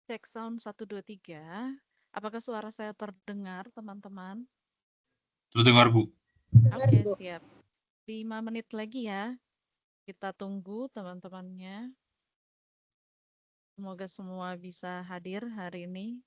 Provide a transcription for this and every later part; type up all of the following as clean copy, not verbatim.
Cek sound 1, 2, 3. Apakah suara saya terdengar, teman-teman? Terdengar, Bu. Oke, siap. 5 menit lagi ya. Kita tunggu teman-temannya. Semoga semua bisa hadir hari ini.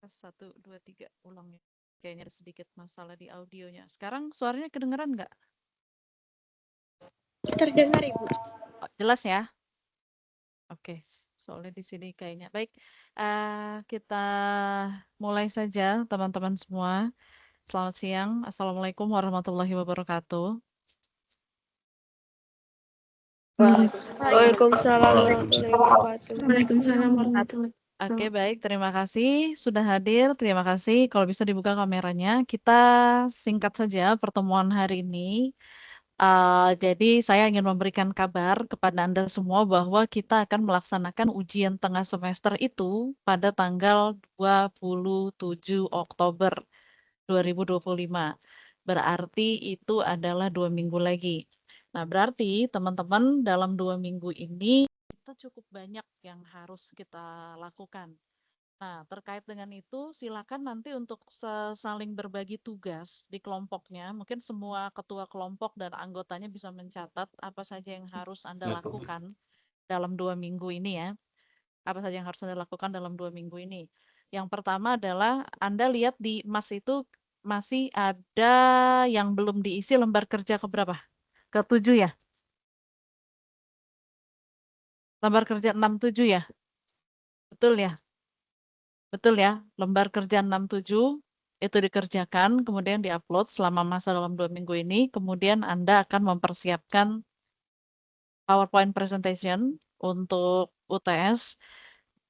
Tes 1, 2, 3. Ulang ya. Kayaknya ada sedikit masalah di audionya. Sekarang suaranya kedengeran nggak? Terdengar, Ibu. Oh, jelas ya? Oke, soalnya di sini kayaknya. Baik, kita mulai saja teman-teman semua. Selamat siang. Assalamualaikum warahmatullahi wabarakatuh. Waalaikumsalam warahmatullahi wabarakatuh. Waalaikumsalam warahmatullahi Oke, baik. Terima kasih sudah hadir. Terima kasih. Kalau bisa dibuka kameranya. Kita singkat saja pertemuan hari ini. Jadi saya ingin memberikan kabar kepada Anda semua bahwa kita akan melaksanakan ujian tengah semester itu pada tanggal 27 Oktober 2025. Berarti itu adalah 2 minggu lagi. Nah, berarti teman-teman dalam 2 minggu ini kita cukup banyak yang harus kita lakukan. Nah, terkait dengan itu, silakan nanti untuk saling berbagi tugas di kelompoknya. Mungkin semua ketua kelompok dan anggotanya bisa mencatat apa saja yang harus Anda lakukan dalam 2 minggu ini ya. Apa saja yang harus Anda lakukan dalam 2 minggu ini. Yang pertama adalah Anda lihat di Mas itu masih ada yang belum diisi lembar kerja keberapa? Ke-7 ya? Lembar kerja 67 ya? Betul ya? Betul ya? Lembar kerja 67 itu dikerjakan, kemudian diupload selama masa dalam 2 minggu ini, kemudian Anda akan mempersiapkan PowerPoint presentation untuk UTS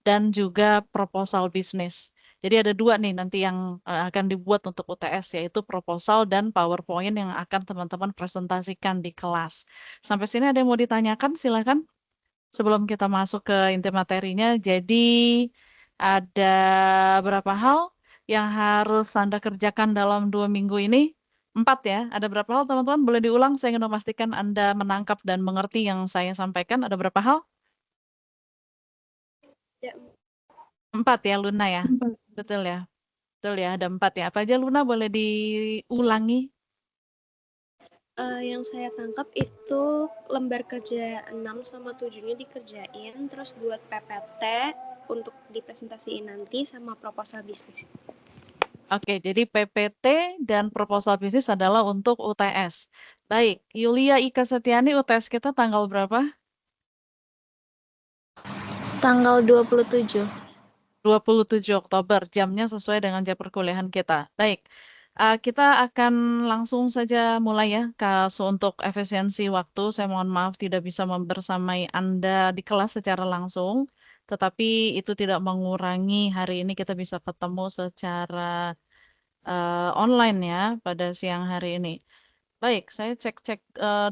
dan juga proposal bisnis. Jadi ada 2 nih nanti yang akan dibuat untuk UTS, yaitu proposal dan PowerPoint yang akan teman-teman presentasikan di kelas. Sampai sini ada yang mau ditanyakan? Silakan. Sebelum kita masuk ke inti materinya, jadi ada berapa hal yang harus Anda kerjakan dalam 2 minggu ini? 4 ya. Ada berapa hal teman-teman? Boleh diulang, saya ingin memastikan Anda menangkap dan mengerti yang saya sampaikan. Ada berapa hal? Ya, 4 ya, Luna ya? Betul ya? Betul ya, ada 4 ya. Apa aja Luna, boleh diulangi? yang saya tangkap itu lembar kerja 6 sama 7-nya dikerjain, terus buat PPT untuk dipresentasiin nanti sama proposal bisnis. Oke, jadi PPT dan proposal bisnis adalah untuk UTS. Baik, Yulia Ika Setiani, UTS kita tanggal berapa? Tanggal 27. 27 Oktober, jamnya sesuai dengan jam perkuliahan kita. Baik, kita akan langsung saja mulai ya. Untuk efisiensi waktu, saya mohon maaf tidak bisa membersamai Anda di kelas secara langsung, tetapi itu tidak mengurangi hari ini kita bisa ketemu secara online ya pada siang hari ini. Baik, saya cek-cek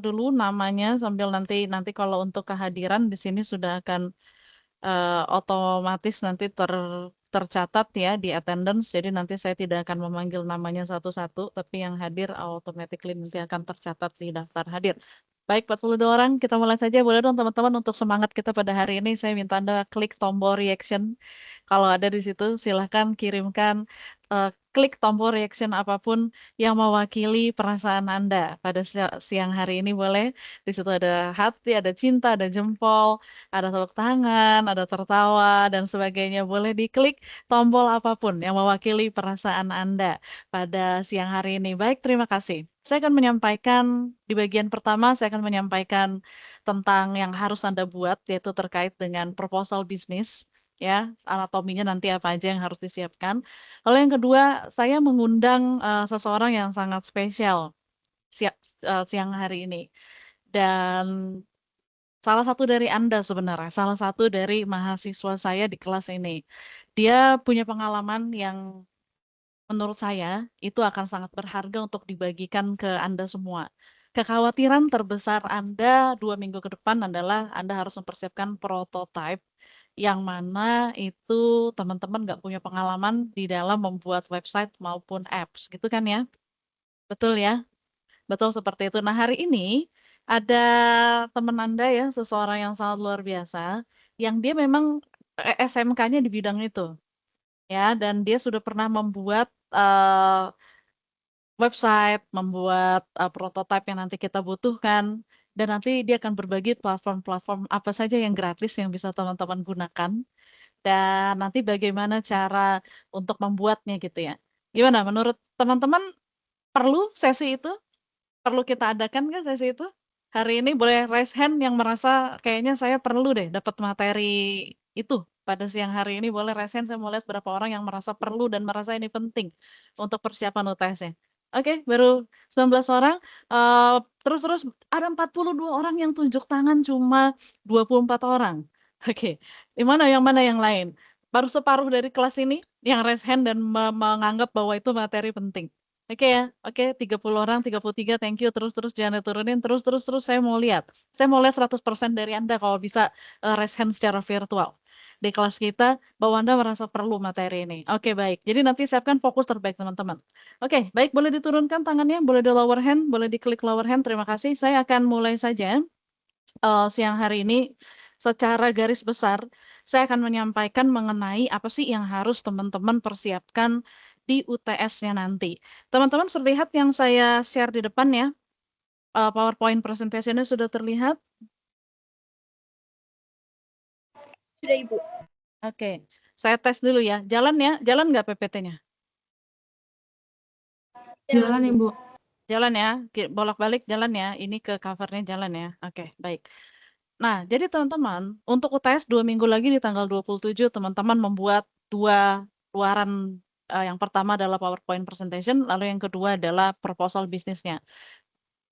dulu namanya sambil nanti kalau untuk kehadiran di sini sudah akan otomatis nanti tercatat ya di attendance. Jadi nanti saya tidak akan memanggil namanya satu-satu, tapi yang hadir automatically nanti akan tercatat di daftar hadir. Baik, 42 orang, kita mulai saja. Boleh dong teman-teman untuk semangat kita pada hari ini, saya minta Anda klik tombol reaction. Kalau ada di situ, silahkan kirimkan klik tombol reaction apapun yang mewakili perasaan Anda pada siang hari ini boleh. Di situ ada hati, ada cinta, ada jempol, ada tepuk tangan, ada tertawa, dan sebagainya. Boleh diklik tombol apapun yang mewakili perasaan Anda pada siang hari ini. Baik, terima kasih. Saya akan menyampaikan di bagian pertama, saya akan menyampaikan tentang yang harus Anda buat, yaitu terkait dengan proposal bisnis. Ya, anatominya nanti apa aja yang harus disiapkan. Lalu yang kedua, saya mengundang seseorang yang sangat spesial siang hari ini. Dan salah satu dari Anda sebenarnya, salah satu dari mahasiswa saya di kelas ini. Dia punya pengalaman yang menurut saya itu akan sangat berharga untuk dibagikan ke Anda semua. Kekhawatiran terbesar Anda 2 minggu ke depan adalah Anda harus mempersiapkan prototype yang mana itu teman-teman nggak punya pengalaman di dalam membuat website maupun apps, gitu kan ya? Betul ya? Betul seperti itu. Nah, hari ini ada teman Anda ya, seseorang yang sangat luar biasa, yang dia memang SMK-nya di bidang itu, ya, dan dia sudah pernah membuat website, membuat prototipe yang nanti kita butuhkan, dan nanti dia akan berbagi platform-platform apa saja yang gratis yang bisa teman-teman gunakan, dan nanti bagaimana cara untuk membuatnya gitu ya. Gimana menurut teman-teman, perlu sesi itu? Perlu kita adakan nggak sesi itu? Hari ini boleh raise hand yang merasa kayaknya saya perlu deh dapat materi itu pada siang hari ini, boleh raise hand, saya mau lihat berapa orang yang merasa perlu dan merasa ini penting untuk persiapan UTS-nya. Oke, baru 19 orang, terus ada 42 orang yang tunjuk tangan, cuma 24 orang. Oke, yang mana yang lain? Baru separuh dari kelas ini yang raise hand dan menganggap bahwa itu materi penting. Oke ya, oke 30 orang, 33, thank you, terus jangan diturunin, terus saya mau lihat. Saya mau lihat 100% dari Anda kalau bisa raise hand secara virtual di kelas kita bahwa Anda merasa perlu materi ini. Oke, baik. Jadi nanti siapkan fokus terbaik teman-teman. Oke, baik, boleh diturunkan tangannya, boleh di lower hand, boleh diklik lower hand. Terima kasih. Saya akan mulai saja siang hari ini. Secara garis besar, saya akan menyampaikan mengenai apa sih yang harus teman-teman persiapkan di UTS-nya nanti. Teman-teman terlihat yang saya share di depan ya, PowerPoint presentation-nya sudah terlihat? Sudah, Ibu. Oke, saya tes dulu ya. Jalan nggak PPT-nya? Jalan, Ibu. Jalan ya, bolak-balik jalan ya. Ini ke covernya jalan ya. Oke, baik. Nah, jadi teman-teman, untuk UTS 2 minggu lagi di tanggal 27, teman-teman membuat 2 luaran, yang pertama adalah PowerPoint presentation, lalu yang kedua adalah proposal bisnisnya.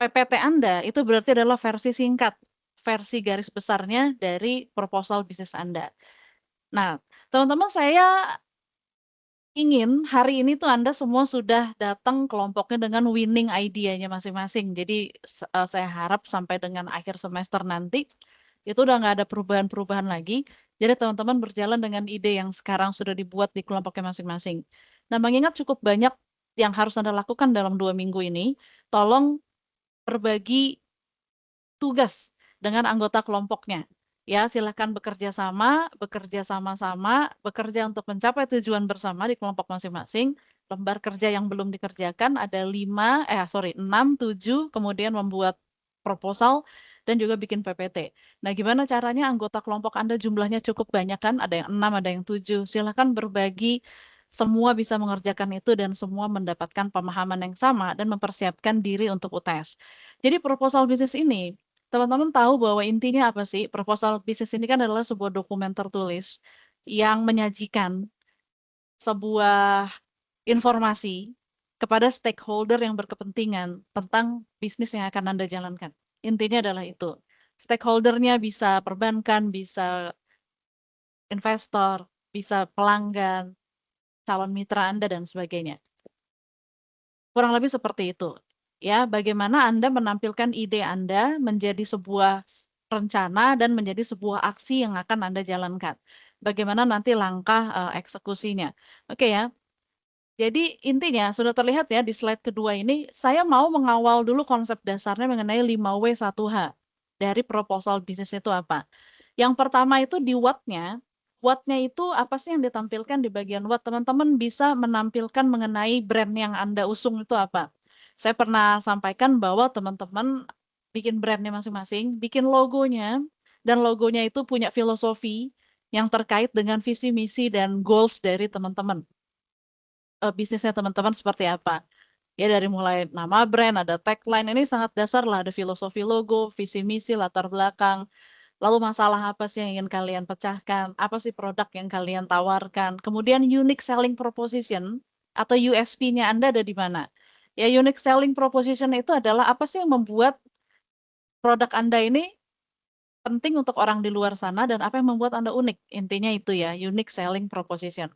PPT Anda itu berarti adalah versi singkat, versi garis besarnya dari proposal bisnis Anda. Nah, teman-teman, saya ingin hari ini tuh Anda semua sudah datang kelompoknya dengan winning idea-nya masing-masing. Jadi saya harap sampai dengan akhir semester nanti itu udah nggak ada perubahan-perubahan lagi. Jadi teman-teman berjalan dengan ide yang sekarang sudah dibuat di kelompoknya masing-masing. Nah, mengingat cukup banyak yang harus Anda lakukan dalam 2 minggu ini, tolong berbagi tugas dengan anggota kelompoknya. Ya, silakan bekerja sama-sama, bekerja untuk mencapai tujuan bersama di kelompok masing-masing. Lembar kerja yang belum dikerjakan ada 6, 7, kemudian membuat proposal dan juga bikin PPT. Nah, gimana caranya anggota kelompok Anda jumlahnya cukup banyak kan? Ada yang 6, ada yang 7. Silakan berbagi, semua bisa mengerjakan itu dan semua mendapatkan pemahaman yang sama dan mempersiapkan diri untuk UTS. Jadi proposal bisnis ini teman-teman tahu bahwa intinya apa sih? Proposal bisnis ini kan adalah sebuah dokumen tertulis yang menyajikan sebuah informasi kepada stakeholder yang berkepentingan tentang bisnis yang akan Anda jalankan. Intinya adalah itu. Stakeholder-nya bisa perbankan, bisa investor, bisa pelanggan, calon mitra Anda, dan sebagainya. Kurang lebih seperti itu. Ya, bagaimana Anda menampilkan ide Anda menjadi sebuah rencana dan menjadi sebuah aksi yang akan Anda jalankan. Bagaimana nanti langkah eksekusinya. Oke ya. Jadi intinya sudah terlihat ya di slide kedua ini, saya mau mengawal dulu konsep dasarnya mengenai 5W1H dari proposal bisnis itu apa. Yang pertama itu di what-nya. What-nya itu apa sih yang ditampilkan di bagian what? Teman-teman bisa menampilkan mengenai brand yang Anda usung itu apa. Saya pernah sampaikan bahwa teman-teman bikin brandnya masing-masing, bikin logonya, dan logonya itu punya filosofi yang terkait dengan visi, misi, dan goals dari teman-teman. Bisnisnya teman-teman seperti apa. Ya dari mulai nama brand, ada tagline, ini sangat dasar lah, ada filosofi logo, visi misi, latar belakang, lalu masalah apa sih yang ingin kalian pecahkan, apa sih produk yang kalian tawarkan, kemudian unique selling proposition atau USP-nya Anda ada di mana. Ya unique selling proposition itu adalah apa sih yang membuat produk Anda ini penting untuk orang di luar sana dan apa yang membuat Anda unik. Intinya itu ya, unique selling proposition.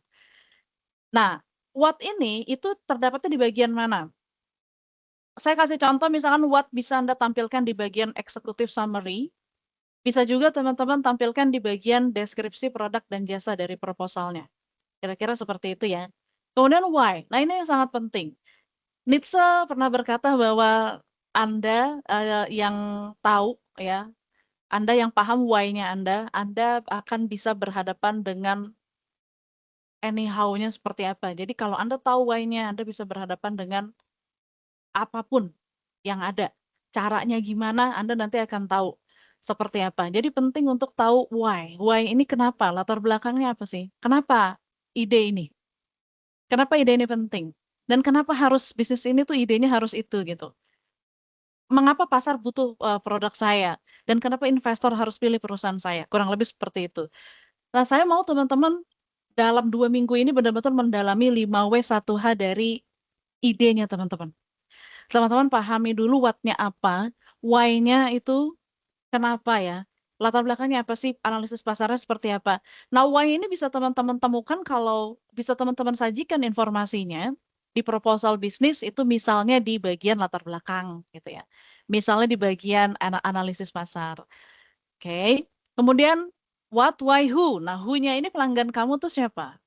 Nah, what ini itu terdapatnya di bagian mana? Saya kasih contoh misalkan what bisa Anda tampilkan di bagian executive summary, bisa juga teman-teman tampilkan di bagian deskripsi produk dan jasa dari proposalnya. Kira-kira seperti itu ya. Kemudian why? Nah ini yang sangat penting. Nietzsche pernah berkata bahwa Anda yang tahu ya, Anda yang paham why-nya Anda akan bisa berhadapan dengan anyhow-nya seperti apa. Jadi kalau Anda tahu why-nya, Anda bisa berhadapan dengan apapun yang ada. Caranya gimana, Anda nanti akan tahu seperti apa. Jadi penting untuk tahu why. Why ini kenapa? Latar belakangnya apa sih? Kenapa ide ini? Kenapa ide ini penting? Dan kenapa harus bisnis ini tuh idenya harus itu gitu. Mengapa pasar butuh produk saya? Dan kenapa investor harus pilih perusahaan saya? Kurang lebih seperti itu. Nah, saya mau teman-teman dalam 2 minggu ini benar-benar mendalami 5W1H dari idenya teman-teman. Teman-teman pahami dulu what-nya apa, why-nya itu kenapa ya, latar belakangnya apa sih, analisis pasarnya seperti apa. Nah, why ini bisa teman-teman temukan kalau bisa teman-teman sajikan informasinya di proposal bisnis itu misalnya di bagian latar belakang gitu ya. Misalnya di bagian analisis pasar. Oke. Kemudian what, why, who. Nah, who-nya ini pelanggan kamu tuh siapa?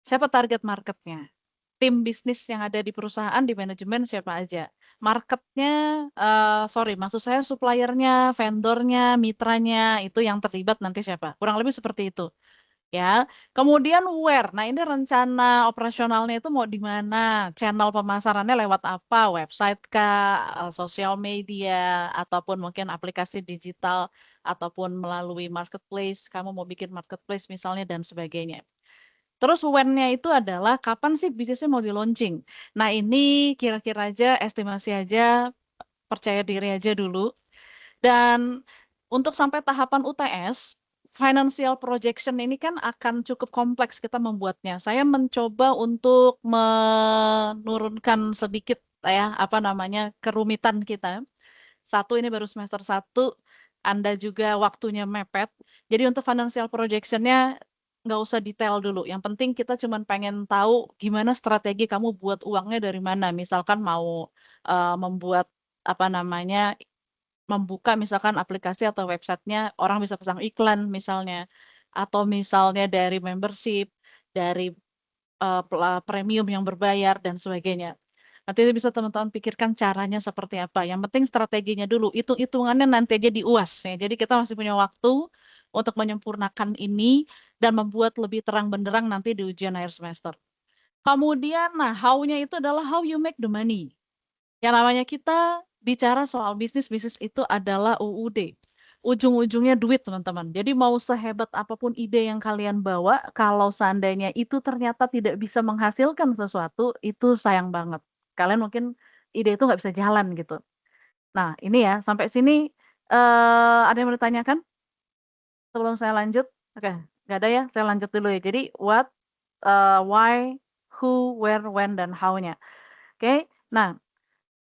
Siapa target marketnya? Tim bisnis yang ada di perusahaan, di manajemen siapa aja. Marketnya, maksud saya suppliernya, vendornya, mitranya, itu yang terlibat nanti siapa. Kurang lebih seperti itu. Ya, kemudian where. Nah, ini rencana operasionalnya itu mau di mana? Channel pemasarannya lewat apa? Website kah, sosial media, ataupun mungkin aplikasi digital, ataupun melalui marketplace. Kamu mau bikin marketplace misalnya dan sebagainya. Terus when-nya itu adalah kapan sih bisnisnya mau di-launching. Nah ini kira-kira aja, estimasi aja, percaya diri aja dulu. Dan untuk sampai tahapan UTS, financial projection ini kan akan cukup kompleks kita membuatnya. Saya mencoba untuk menurunkan sedikit ya, kerumitan kita. Satu ini baru semester 1, Anda juga waktunya mepet. Jadi untuk financial projection-nya nggak usah detail dulu. Yang penting kita cuman pengen tahu gimana strategi kamu buat uangnya dari mana. Misalkan mau membuat apa namanya membuka misalkan aplikasi atau websitenya orang bisa pasang iklan misalnya, atau misalnya dari membership, dari premium yang berbayar dan sebagainya. Nanti itu bisa teman-teman pikirkan caranya seperti apa. Yang penting strateginya dulu. Hitung-hitungannya nanti aja di UAS ya. Jadi kita masih punya waktu untuk menyempurnakan ini dan membuat lebih terang benderang nanti di ujian akhir semester. Kemudian, nah, how-nya itu adalah how you make the money. Yang namanya kita bicara soal bisnis, bisnis itu adalah UUD. Ujung-ujungnya duit, teman-teman. Jadi mau sehebat apapun ide yang kalian bawa, kalau seandainya itu ternyata tidak bisa menghasilkan sesuatu, itu sayang banget. Kalian mungkin ide itu nggak bisa jalan gitu. Nah, ini ya, sampai sini ada yang mau ditanyakan sebelum saya lanjut? Oke, nggak ada ya, saya lanjut dulu ya. Jadi, what, why, who, where, when, dan how-nya. Oke, nah,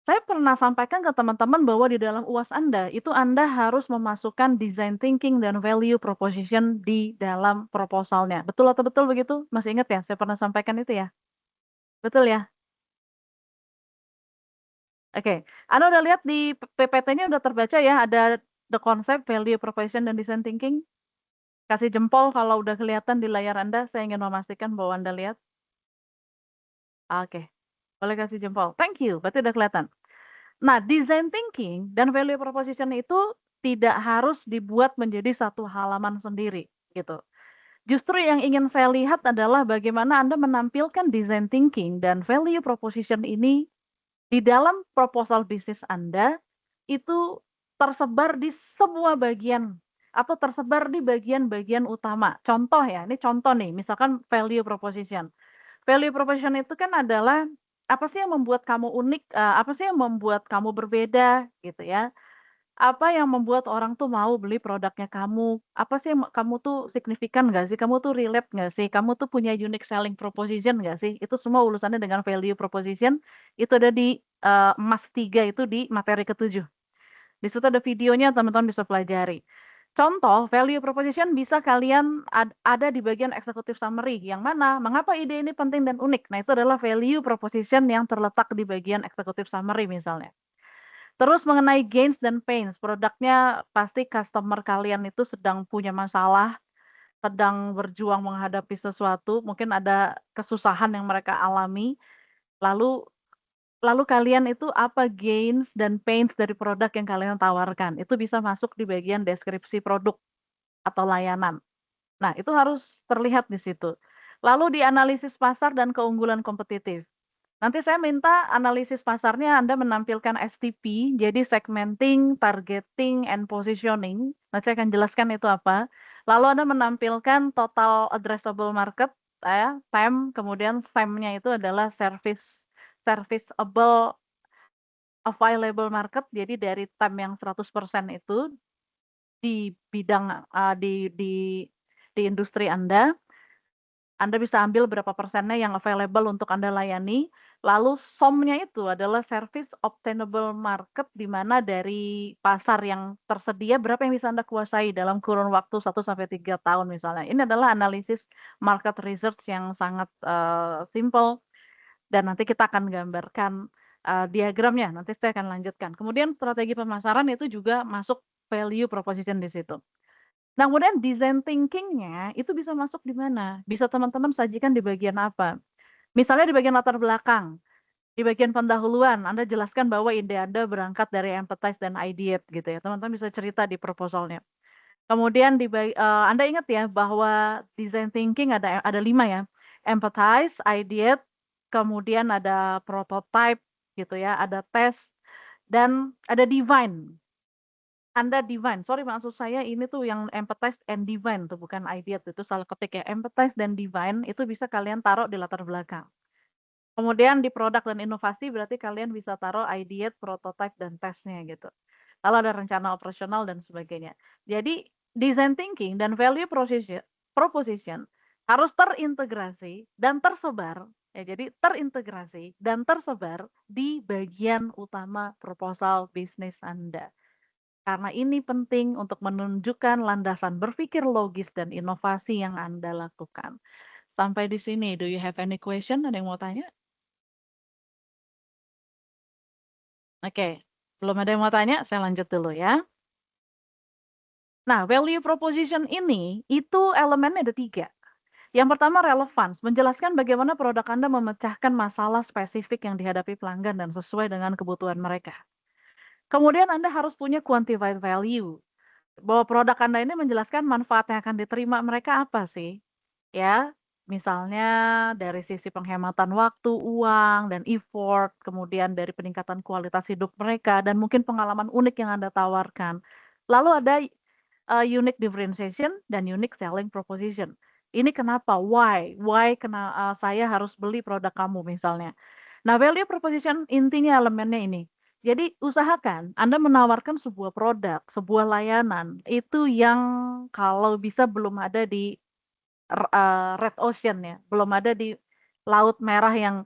saya pernah sampaikan ke teman-teman bahwa di dalam UAS Anda, itu Anda harus memasukkan design thinking dan value proposition di dalam proposalnya. Betul atau betul begitu? Masih ingat ya, saya pernah sampaikan itu ya? Betul ya? Oke. Anda udah lihat di PPT-nya udah terbaca ya, ada the concept, value proposition, dan design thinking? Kasih jempol kalau udah kelihatan di layar Anda, saya ingin memastikan bahwa Anda lihat. Oke, boleh kasih jempol. Thank you, berarti udah kelihatan. Nah, design thinking dan value proposition itu tidak harus dibuat menjadi satu halaman sendiri, gitu. Justru yang ingin saya lihat adalah bagaimana Anda menampilkan design thinking dan value proposition ini di dalam proposal bisnis Anda, itu tersebar di semua bagian atau tersebar di bagian-bagian utama. Contoh ya, ini contoh nih, misalkan value proposition. Value proposition itu kan adalah, apa sih yang membuat kamu unik, apa sih yang membuat kamu berbeda, gitu ya. Apa yang membuat orang tuh mau beli produknya kamu, apa sih yang kamu tuh signifikan nggak sih, kamu tuh relate nggak sih, kamu tuh punya unique selling proposition nggak sih, itu semua urusannya dengan value proposition, itu ada di, emas 3 itu di materi ke-7. Di situ ada videonya teman-teman bisa pelajari. Contoh, value proposition bisa kalian ada di bagian executive summary, yang mana mengapa ide ini penting dan unik. Nah, itu adalah value proposition yang terletak di bagian executive summary misalnya. Terus mengenai gains dan pains, produknya pasti customer kalian itu sedang punya masalah, sedang berjuang menghadapi sesuatu, mungkin ada kesusahan yang mereka alami, lalu lalu kalian itu apa gains dan pains dari produk yang kalian tawarkan, itu bisa masuk di bagian deskripsi produk atau layanan. Nah, itu harus terlihat di situ. Lalu di analisis pasar dan keunggulan kompetitif. Nanti saya minta analisis pasarnya Anda menampilkan STP, jadi segmenting, targeting, and positioning. Nanti saya akan jelaskan itu apa. Lalu Anda menampilkan total addressable market, ya, TAM, kemudian SAM-nya itu adalah serviceable available market, jadi dari TAM yang 100% itu di bidang, di industri Anda bisa ambil berapa persennya yang available untuk Anda layani, lalu SOM-nya itu adalah service obtainable market, di mana dari pasar yang tersedia berapa yang bisa Anda kuasai dalam kurun waktu 1 sampai 3 tahun misalnya. Ini adalah analisis market research yang sangat, simpel dan nanti kita akan gambarkan, diagramnya, nanti saya akan lanjutkan. Kemudian strategi pemasaran itu juga masuk value proposition di situ. Nah, kemudian design thinking-nya itu bisa masuk di mana? Bisa teman-teman sajikan di bagian apa? Misalnya di bagian latar belakang, di bagian pendahuluan, Anda jelaskan bahwa ide Anda berangkat dari empathize dan ideate gitu ya. Teman-teman bisa cerita di proposalnya. Kemudian Anda ingat ya bahwa design thinking ada 5 ya. Empathize, ideate, kemudian ada prototype gitu ya, ada test, dan ada divine. Anda divine, sorry maksud saya ini tuh yang empathize and divine tuh bukan ideate, itu salah ketik ya. Empathize dan divine itu bisa kalian taruh di latar belakang. Kemudian di produk dan inovasi berarti kalian bisa taruh ideate, prototype, dan testnya gitu. Lalu ada rencana operasional dan sebagainya. Jadi design thinking dan value proposition harus terintegrasi dan tersebar. Ya, jadi terintegrasi dan tersebar di bagian utama proposal bisnis Anda. Karena ini penting untuk menunjukkan landasan berpikir logis dan inovasi yang Anda lakukan. Sampai di sini, do you have any question? Ada yang mau tanya? Oke, belum ada yang mau tanya, saya lanjut dulu ya. Nah, value proposition ini, itu elemennya ada 3. Yang pertama relevance, menjelaskan bagaimana produk Anda memecahkan masalah spesifik yang dihadapi pelanggan dan sesuai dengan kebutuhan mereka. Kemudian Anda harus punya quantified value, bahwa produk Anda ini menjelaskan manfaat yang akan diterima mereka apa sih, ya. Misalnya dari sisi penghematan waktu, uang, dan effort, kemudian dari peningkatan kualitas hidup mereka, dan mungkin pengalaman unik yang Anda tawarkan. Lalu ada unique differentiation dan unique selling proposition. Ini kenapa? Why? Saya harus beli produk kamu misalnya. Nah, value proposition intinya elemennya ini. Jadi usahakan Anda menawarkan sebuah produk, sebuah layanan, itu yang kalau bisa belum ada di red ocean ya, belum ada di laut merah yang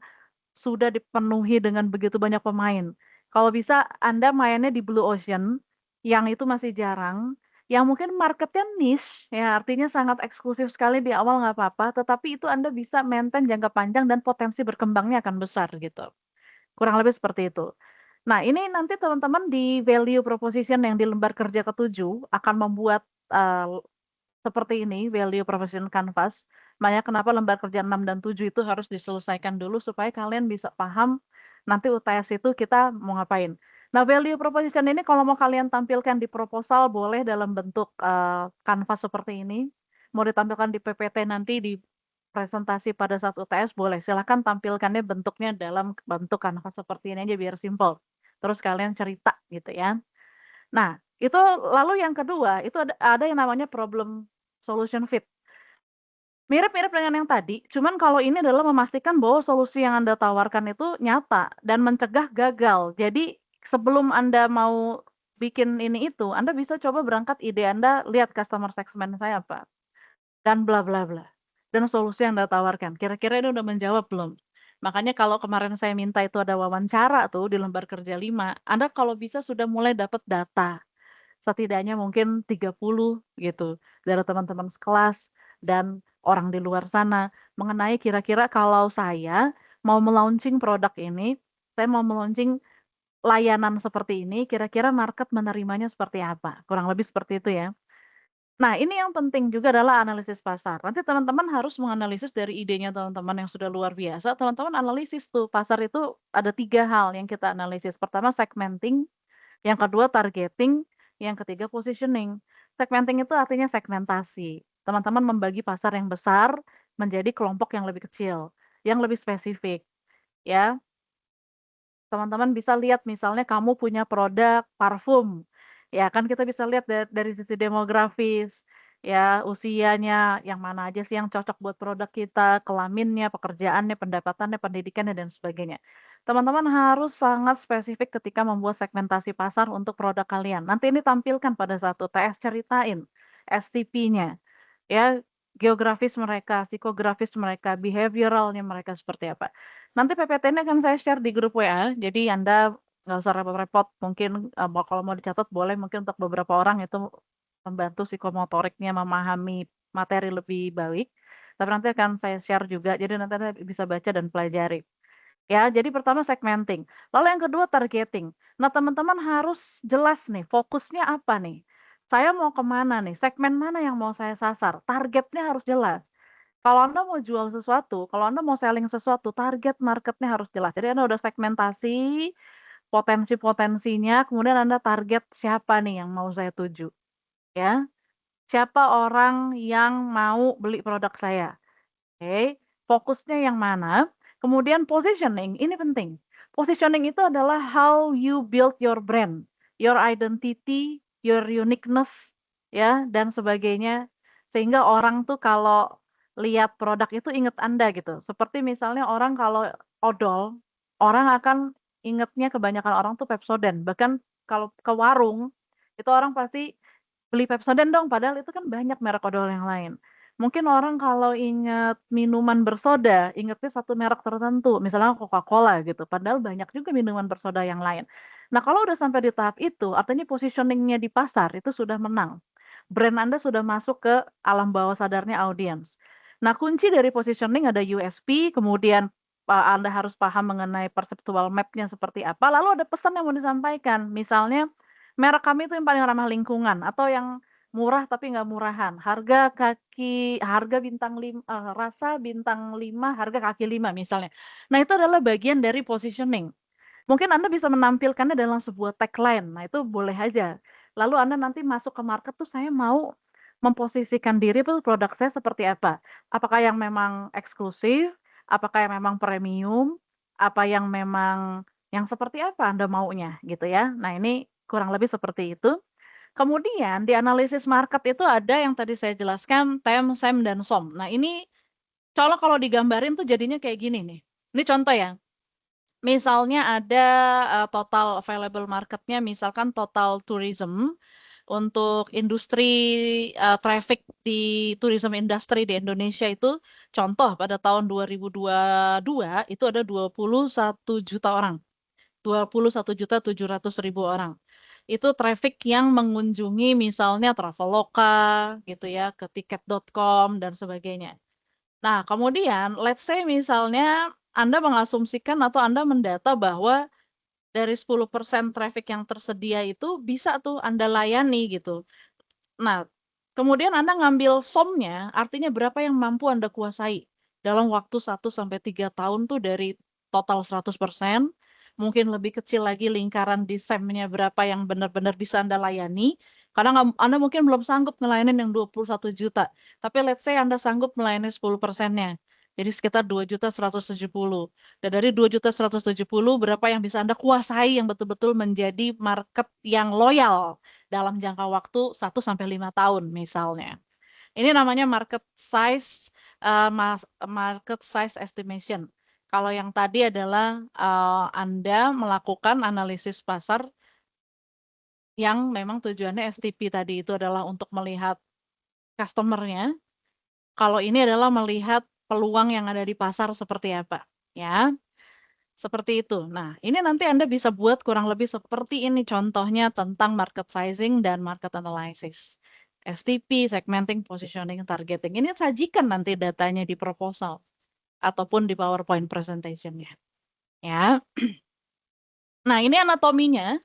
sudah dipenuhi dengan begitu banyak pemain. Kalau bisa Anda mainnya di blue ocean, yang itu masih jarang, yang mungkin marketnya niche, ya artinya sangat eksklusif sekali di awal nggak apa-apa, tetapi itu Anda bisa maintain jangka panjang dan potensi berkembangnya akan besar gitu. Kurang lebih seperti itu. Nah, ini nanti teman-teman di value proposition yang di lembar kerja ke-7 akan membuat, eee, seperti ini value proposition canvas. Makanya kenapa lembar kerja 6 dan 7 itu harus diselesaikan dulu supaya kalian bisa paham nanti UTS itu kita mau ngapain. Nah, value proposition ini kalau mau kalian tampilkan di proposal boleh dalam bentuk, kanvas seperti ini. Mau ditampilkan di PPT nanti di presentasi pada saat UTS boleh, silakan tampilkannya bentuknya dalam bentuk kanvas seperti ini aja biar simpel. Terus kalian cerita gitu ya. Nah, itu lalu yang kedua, itu ada yang namanya problem solution fit. Mirip-mirip dengan yang tadi, cuman kalau ini adalah memastikan bahwa solusi yang Anda tawarkan itu nyata dan mencegah gagal. Jadi sebelum Anda mau bikin ini itu, Anda bisa coba berangkat ide Anda, lihat customer segment saya apa, dan bla bla bla. Dan solusi yang Anda tawarkan, kira-kira ini udah menjawab belum? Makanya kalau kemarin saya minta itu ada wawancara tuh di lembar kerja 5, Anda kalau bisa sudah mulai dapat data. Setidaknya mungkin 30 gitu, dari teman-teman sekelas dan orang di luar sana, mengenai kira-kira kalau saya mau me-launching produk ini, saya mau me-launching layanan seperti ini, kira-kira market menerimanya seperti apa, kurang lebih seperti itu ya. Nah, ini yang penting juga adalah analisis pasar. Nanti teman-teman harus menganalisis dari idenya teman-teman yang sudah luar biasa, teman-teman analisis tuh, pasar itu ada 3 hal yang kita analisis. Pertama segmenting, yang kedua targeting, yang ketiga positioning. Segmenting itu artinya segmentasi. Teman-teman membagi pasar yang besar menjadi kelompok yang lebih kecil, yang lebih spesifik, ya. Teman-teman bisa lihat misalnya kamu punya produk parfum, ya kan kita bisa lihat dari sisi demografis, ya usianya, yang mana aja sih yang cocok buat produk kita, kelaminnya, pekerjaannya, pendapatannya, pendidikannya, dan sebagainya. Teman-teman harus sangat spesifik ketika membuat segmentasi pasar untuk produk kalian. Nanti ini tampilkan pada saat UTS, ceritain STP-nya, ya geografis mereka, psikografis mereka, behavioralnya mereka seperti apa. Nanti PPT-nya akan saya share di grup WA, jadi Anda nggak usah repot-repot, mungkin, kalau mau dicatat boleh mungkin untuk beberapa orang itu membantu psikomotoriknya memahami materi lebih baik, tapi nanti akan saya share juga, jadi nanti Anda bisa baca dan pelajari. Ya, jadi pertama segmenting, lalu yang kedua targeting. Nah, teman-teman harus jelas nih, fokusnya apa nih? Saya mau kemana nih? Segmen mana yang mau saya sasar? Targetnya harus jelas. Kalau Anda mau jual sesuatu, kalau Anda mau selling sesuatu, target marketnya harus jelas. Jadi Anda udah segmentasi potensi-potensinya, kemudian Anda target siapa nih yang mau saya tuju, ya. Siapa orang yang mau beli produk saya. Oke, fokusnya yang mana, kemudian positioning, ini penting. Positioning itu adalah how you build your brand, your identity, your uniqueness, ya, dan sebagainya. Sehingga orang tuh kalau lihat produk itu inget Anda gitu. Seperti misalnya orang kalau odol, orang akan ingetnya kebanyakan orang tuh Pepsodent. Bahkan kalau ke warung, itu orang pasti beli Pepsodent dong, padahal itu kan banyak merek odol yang lain. Mungkin orang kalau inget minuman bersoda, ingetnya satu merek tertentu, misalnya Coca-Cola gitu, padahal banyak juga minuman bersoda yang lain. Nah, kalau udah sampai di tahap itu, artinya positioning-nya di pasar itu sudah menang. Brand Anda sudah masuk ke alam bawah sadarnya audiens. Nah, kunci dari positioning ada USP, kemudian Anda harus paham mengenai perceptual map-nya seperti apa, lalu ada pesan yang mau disampaikan. Misalnya, merek kami itu yang paling ramah lingkungan, atau yang murah tapi nggak murahan. Harga rasa bintang 5, harga kaki 5 misalnya. Nah, itu adalah bagian dari positioning. Mungkin Anda bisa menampilkannya dalam sebuah tagline, nah itu boleh aja. Lalu Anda nanti masuk ke market tuh saya mau memposisikan diri tuh produk saya seperti apa. Apakah yang memang eksklusif, apakah yang memang premium, apa yang memang yang seperti apa Anda maunya gitu ya. Nah ini kurang lebih seperti itu. Kemudian di analisis market itu ada yang tadi saya jelaskan TEM, SEM, dan SOM. Nah ini kalau digambarin tuh jadinya kayak gini nih. Ini contoh ya. Misalnya ada, total available market-nya misalkan total tourism untuk industri, traffic di tourism industry di Indonesia itu contoh pada tahun 2022 itu ada 21 juta orang, 21.700.000 orang. Itu traffic yang mengunjungi misalnya Traveloka gitu ya, ke tiket.com dan sebagainya. Nah, kemudian let's say misalnya Anda mengasumsikan atau Anda mendata bahwa dari 10% traffic yang tersedia itu bisa tuh Anda layani gitu. Nah, kemudian Anda ngambil SOM-nya, artinya berapa yang mampu Anda kuasai dalam waktu 1 sampai 3 tahun tuh dari total 100%, mungkin lebih kecil lagi lingkaran di SEM-nya berapa yang benar-benar bisa Anda layani. Karena Anda mungkin belum sanggup ngelayanin yang 21 juta, tapi let's say Anda sanggup melayani 10%-nya. Jadi sekitar 2.170. Dan dari 2.170 berapa yang bisa Anda kuasai yang betul-betul menjadi market yang loyal dalam jangka waktu 1 sampai 5 tahun misalnya. Ini namanya market size estimation. Kalau yang tadi adalah Anda melakukan analisis pasar yang memang tujuannya STP tadi itu adalah untuk melihat customer-nya. Kalau ini adalah melihat peluang yang ada di pasar seperti apa, ya. Seperti itu. Nah, ini nanti Anda bisa buat kurang lebih seperti ini contohnya tentang market sizing dan market analysis. STP, segmenting, positioning, targeting. Ini sajikan nanti datanya di proposal ataupun di PowerPoint presentation-nya. Ya. Nah, ini anatominya.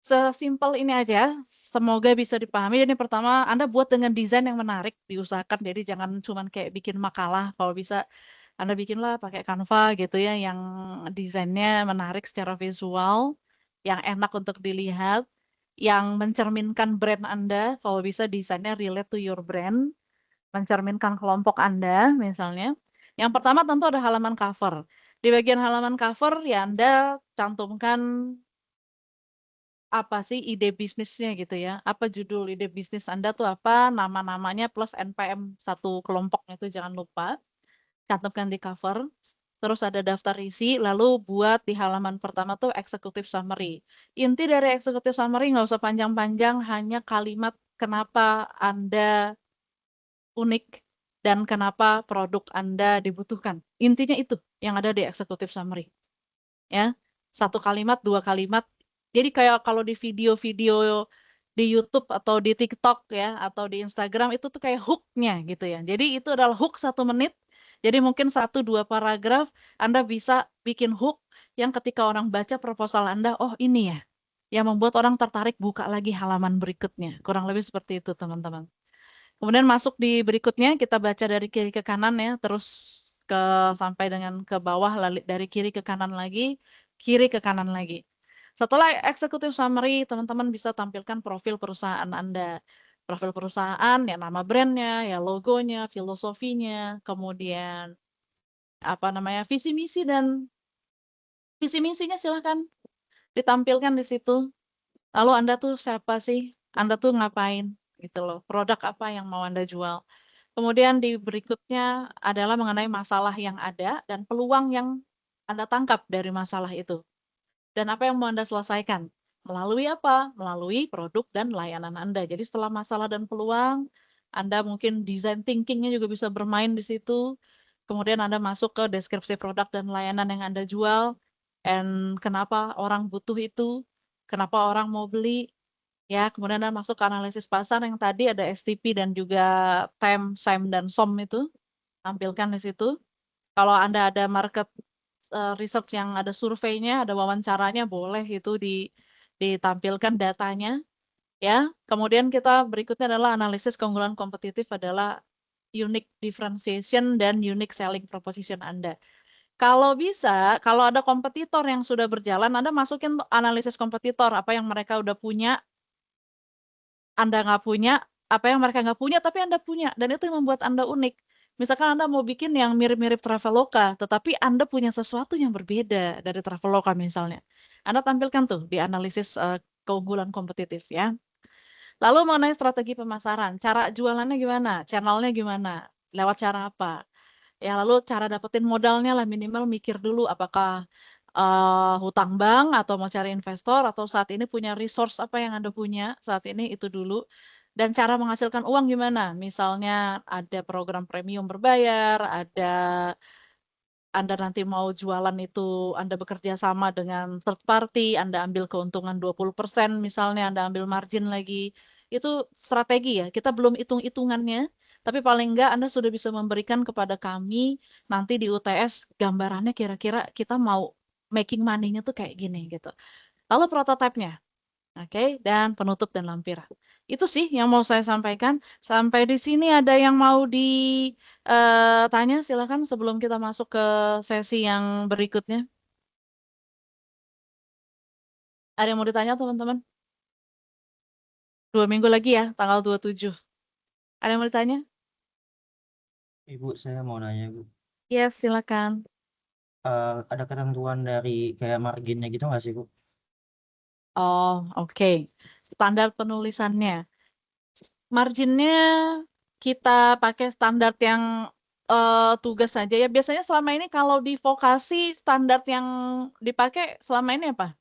Sesimpel ini aja. Semoga bisa dipahami. Jadi pertama, Anda buat dengan desain yang menarik, diusahakan. Jadi jangan cuma kayak bikin makalah. Kalau bisa Anda bikinlah pakai Canva gitu ya, yang desainnya menarik secara visual, yang enak untuk dilihat, yang mencerminkan brand Anda, kalau bisa desainnya relate to your brand, mencerminkan kelompok Anda misalnya. Yang pertama tentu ada halaman cover. Di bagian halaman cover ya Anda cantumkan apa sih ide bisnisnya gitu ya. Apa judul ide bisnis Anda tuh apa, nama-namanya plus NPM satu kelompoknya itu jangan lupa. Cantumkan di cover. Terus ada daftar isi, lalu buat di halaman pertama tuh executive summary. Inti dari executive summary nggak usah panjang-panjang, hanya kalimat kenapa Anda unik dan kenapa produk Anda dibutuhkan. Intinya itu yang ada di executive summary. Ya, 1 kalimat, 2 kalimat. Jadi kayak kalau di video-video di YouTube atau di TikTok ya, atau di Instagram itu tuh kayak hook-nya gitu ya. Jadi itu adalah hook 1 menit. Jadi mungkin 1-2 paragraf Anda bisa bikin hook yang ketika orang baca proposal Anda, oh ini ya, yang membuat orang tertarik buka lagi halaman berikutnya. Kurang lebih seperti itu teman-teman. Kemudian masuk di berikutnya, kita baca dari kiri ke kanan ya, terus sampai dengan ke bawah, dari kiri ke kanan lagi, kiri ke kanan lagi. Setelah executive summary, teman-teman bisa tampilkan profil perusahaan Anda. Profil perusahaan, ya nama brandnya, ya logonya, filosofinya, kemudian apa namanya visi misi dan visi misinya silahkan ditampilkan di situ. Lalu Anda tuh siapa sih? Anda tuh ngapain? Gitu loh. Produk apa yang mau Anda jual? Kemudian di berikutnya adalah mengenai masalah yang ada dan peluang yang Anda tangkap dari masalah itu. Dan apa yang mau Anda selesaikan? Melalui apa? Melalui produk dan layanan Anda. Jadi setelah masalah dan peluang, Anda mungkin design thinking-nya juga bisa bermain di situ. Kemudian Anda masuk ke deskripsi produk dan layanan yang Anda jual. And kenapa orang butuh itu? kenapa orang mau beli, ya. Kemudian Anda masuk ke analisis pasar yang tadi ada STP dan juga TEM, SEM, dan SOM itu, tampilkan di situ. Kalau Anda ada market research yang ada surveinya, ada wawancaranya, boleh itu ditampilkan datanya, ya. Kemudian kita berikutnya adalah analisis keunggulan kompetitif adalah unique differentiation dan unique selling proposition Anda. Kalau bisa, kalau ada kompetitor yang sudah berjalan, Anda masukin analisis kompetitor, apa yang mereka udah punya, Anda nggak punya, apa yang mereka nggak punya, tapi Anda punya, dan itu yang membuat Anda unik. Misalkan Anda mau bikin yang mirip-mirip Traveloka, tetapi Anda punya sesuatu yang berbeda dari Traveloka misalnya. Anda tampilkan tuh di analisis keunggulan kompetitif ya. Lalu mengenai strategi pemasaran, cara jualannya gimana, channelnya gimana, lewat cara apa? Ya lalu cara dapetin modalnya lah minimal mikir dulu apakah hutang bank atau mau cari investor atau saat ini punya resource apa yang Anda punya saat ini itu dulu. Dan cara menghasilkan uang gimana? Misalnya ada program premium berbayar, ada Anda nanti mau jualan itu Anda bekerja sama dengan third party, Anda ambil keuntungan 20% misalnya, Anda ambil margin lagi. Itu strategi ya, kita belum hitung-hitungannya, tapi paling enggak Anda sudah bisa memberikan kepada kami nanti di UTS gambarannya kira-kira kita mau making money-nya tuh kayak gini gitu. Lalu prototipenya, oke, dan penutup dan lampiran. Itu sih yang mau saya sampaikan. Sampai di sini ada yang mau ditanya, silakan sebelum kita masuk ke sesi yang berikutnya. Ada yang mau ditanya teman-teman? 2 minggu lagi ya, tanggal 27. Ada yang mau ditanya? Ibu, saya mau nanya, Bu. Yes, silakan. Ada ketentuan dari kayak marginnya gitu nggak sih, Bu? Oh, oke. Standar penulisannya. Marginnya kita pakai standar yang tugas saja ya. Biasanya selama ini kalau di vokasi standar yang dipakai selama ini apa?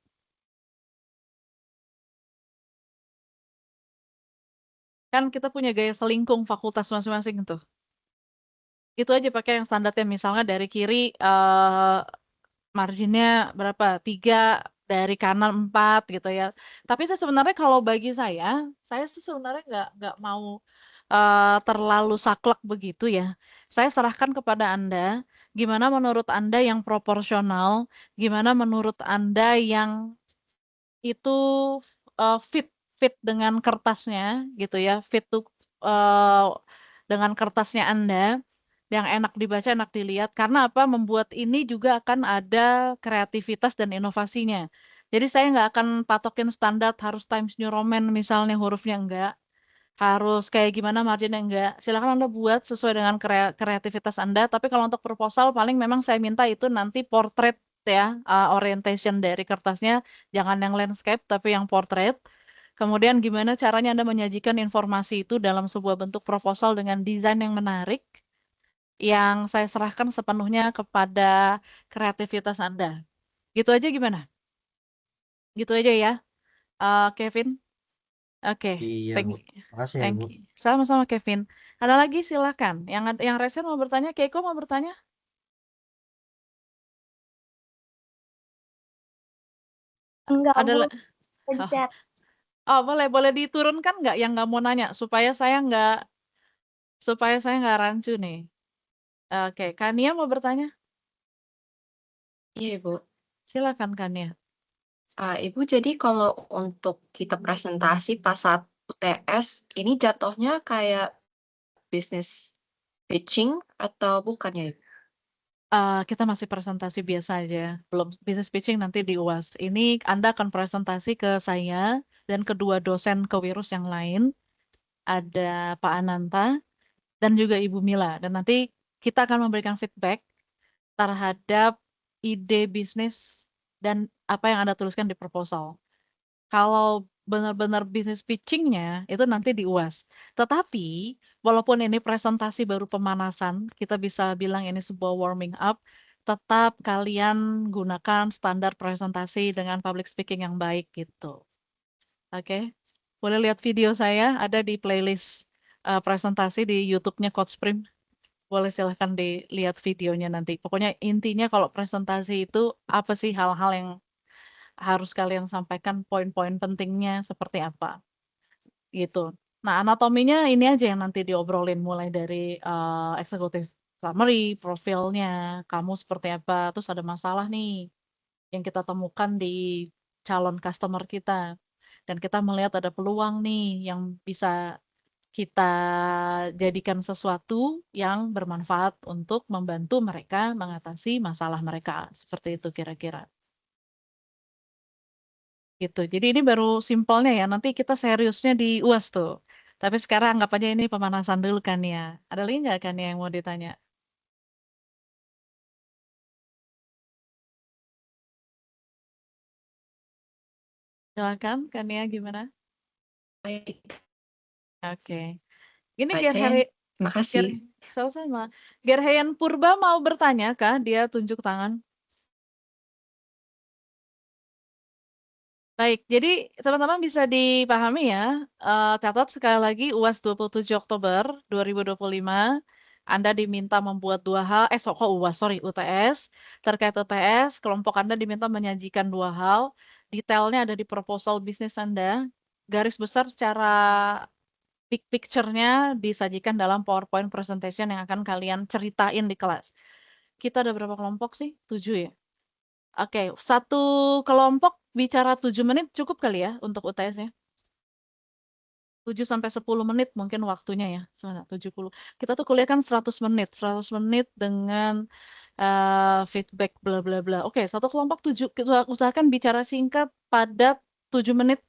Kan kita punya gaya selingkung fakultas masing-masing tuh. Itu aja pakai yang standarnya misalnya dari kiri marginnya berapa? 3, dari kanan 4 gitu ya. Tapi saya sebenarnya kalau bagi saya sih sebenarnya nggak mau terlalu saklek begitu ya. Saya serahkan kepada Anda, gimana menurut Anda yang proporsional, gimana menurut Anda yang itu fit fit dengan kertasnya gitu ya, fit tuh dengan kertasnya Anda yang enak dibaca, enak dilihat. Karena apa? Membuat ini juga akan ada kreativitas dan inovasinya. Jadi saya nggak akan patokin standar harus Times New Roman misalnya hurufnya enggak, harus kayak gimana marginnya enggak. Silakan Anda buat sesuai dengan kreativitas Anda. Tapi kalau untuk proposal paling memang saya minta itu nanti portrait ya, orientation dari kertasnya jangan yang landscape tapi yang portrait. Kemudian gimana caranya Anda menyajikan informasi itu dalam sebuah bentuk proposal dengan desain yang menarik yang saya serahkan sepenuhnya kepada kreativitas Anda. Gitu aja gimana? Gitu aja ya, Kevin. Oke, Iya, thank Bu. Makasih ya, thank Bu. you. Sama-sama Kevin. Ada lagi silakan. Yang Resen mau bertanya, Keiko mau bertanya? Enggak, Ada Bu. la- oh, Pencet. oh, boleh diturunkan nggak yang nggak mau nanya supaya saya nggak rancu nih. Oke, Kania mau bertanya? Iya, Ibu. Silakan Kania. Ibu, jadi kalau untuk kita presentasi pas saat UTS, ini jatuhnya kayak business pitching atau bukan ya, Ibu? Kita masih presentasi biasa aja, belum business pitching nanti di UAS. Ini Anda akan presentasi ke saya dan kedua dosen kewirus yang lain, ada Pak Ananta dan juga Ibu Mila. Dan nanti kita akan memberikan feedback terhadap ide bisnis dan apa yang Anda tuliskan di proposal. Kalau benar-benar bisnis pitchingnya itu nanti di UAS. Tetapi walaupun ini presentasi baru pemanasan, kita bisa bilang ini sebuah warming up, tetap kalian gunakan standar presentasi dengan public speaking yang baik gitu. Oke, boleh lihat video saya ada di playlist presentasi di YouTube-nya Coach Prim. Boleh silahkan dilihat videonya nanti. Pokoknya intinya kalau presentasi itu apa sih hal-hal yang harus kalian sampaikan poin-poin pentingnya seperti apa, gitu. Nah, anatominya ini aja yang nanti diobrolin mulai dari, executive summary, profilnya, kamu seperti apa, terus ada masalah nih yang kita temukan di calon customer kita, dan kita melihat ada peluang nih yang bisa kita jadikan sesuatu yang bermanfaat untuk membantu mereka mengatasi masalah mereka, seperti itu kira-kira. Gitu, jadi ini baru simpelnya ya, nanti kita seriusnya di UAS tuh. Tapi sekarang anggap aja ini pemanasan dulu kan ya. Ada lagi nggak kan yang mau ditanya? Silakan Kania gimana? Baik, Oke. Ini Mbak Jen, terima kasih. sama-sama. Gerhayan Purba mau bertanya kah? Dia tunjuk tangan. Baik, jadi teman-teman bisa dipahami ya, catat sekali lagi UAS 27 Oktober 2025, Anda diminta membuat 2 hal, kok UAS, sorry, UTS. Terkait UTS, kelompok Anda diminta menyajikan 2 hal, detailnya ada di proposal bisnis Anda, garis besar secara big picture-nya disajikan dalam PowerPoint presentation yang akan kalian ceritain di kelas. Kita ada berapa kelompok sih? 7 ya? Oke, satu kelompok bicara 7 menit cukup kali ya untuk UTS-nya? 7 sampai 10 menit mungkin waktunya ya, 70. Kita tuh kuliah kan 100 menit, 100 menit dengan feedback bla bla bla. Oke, satu kelompok 7, kita usahakan bicara singkat, padat, 7 menit.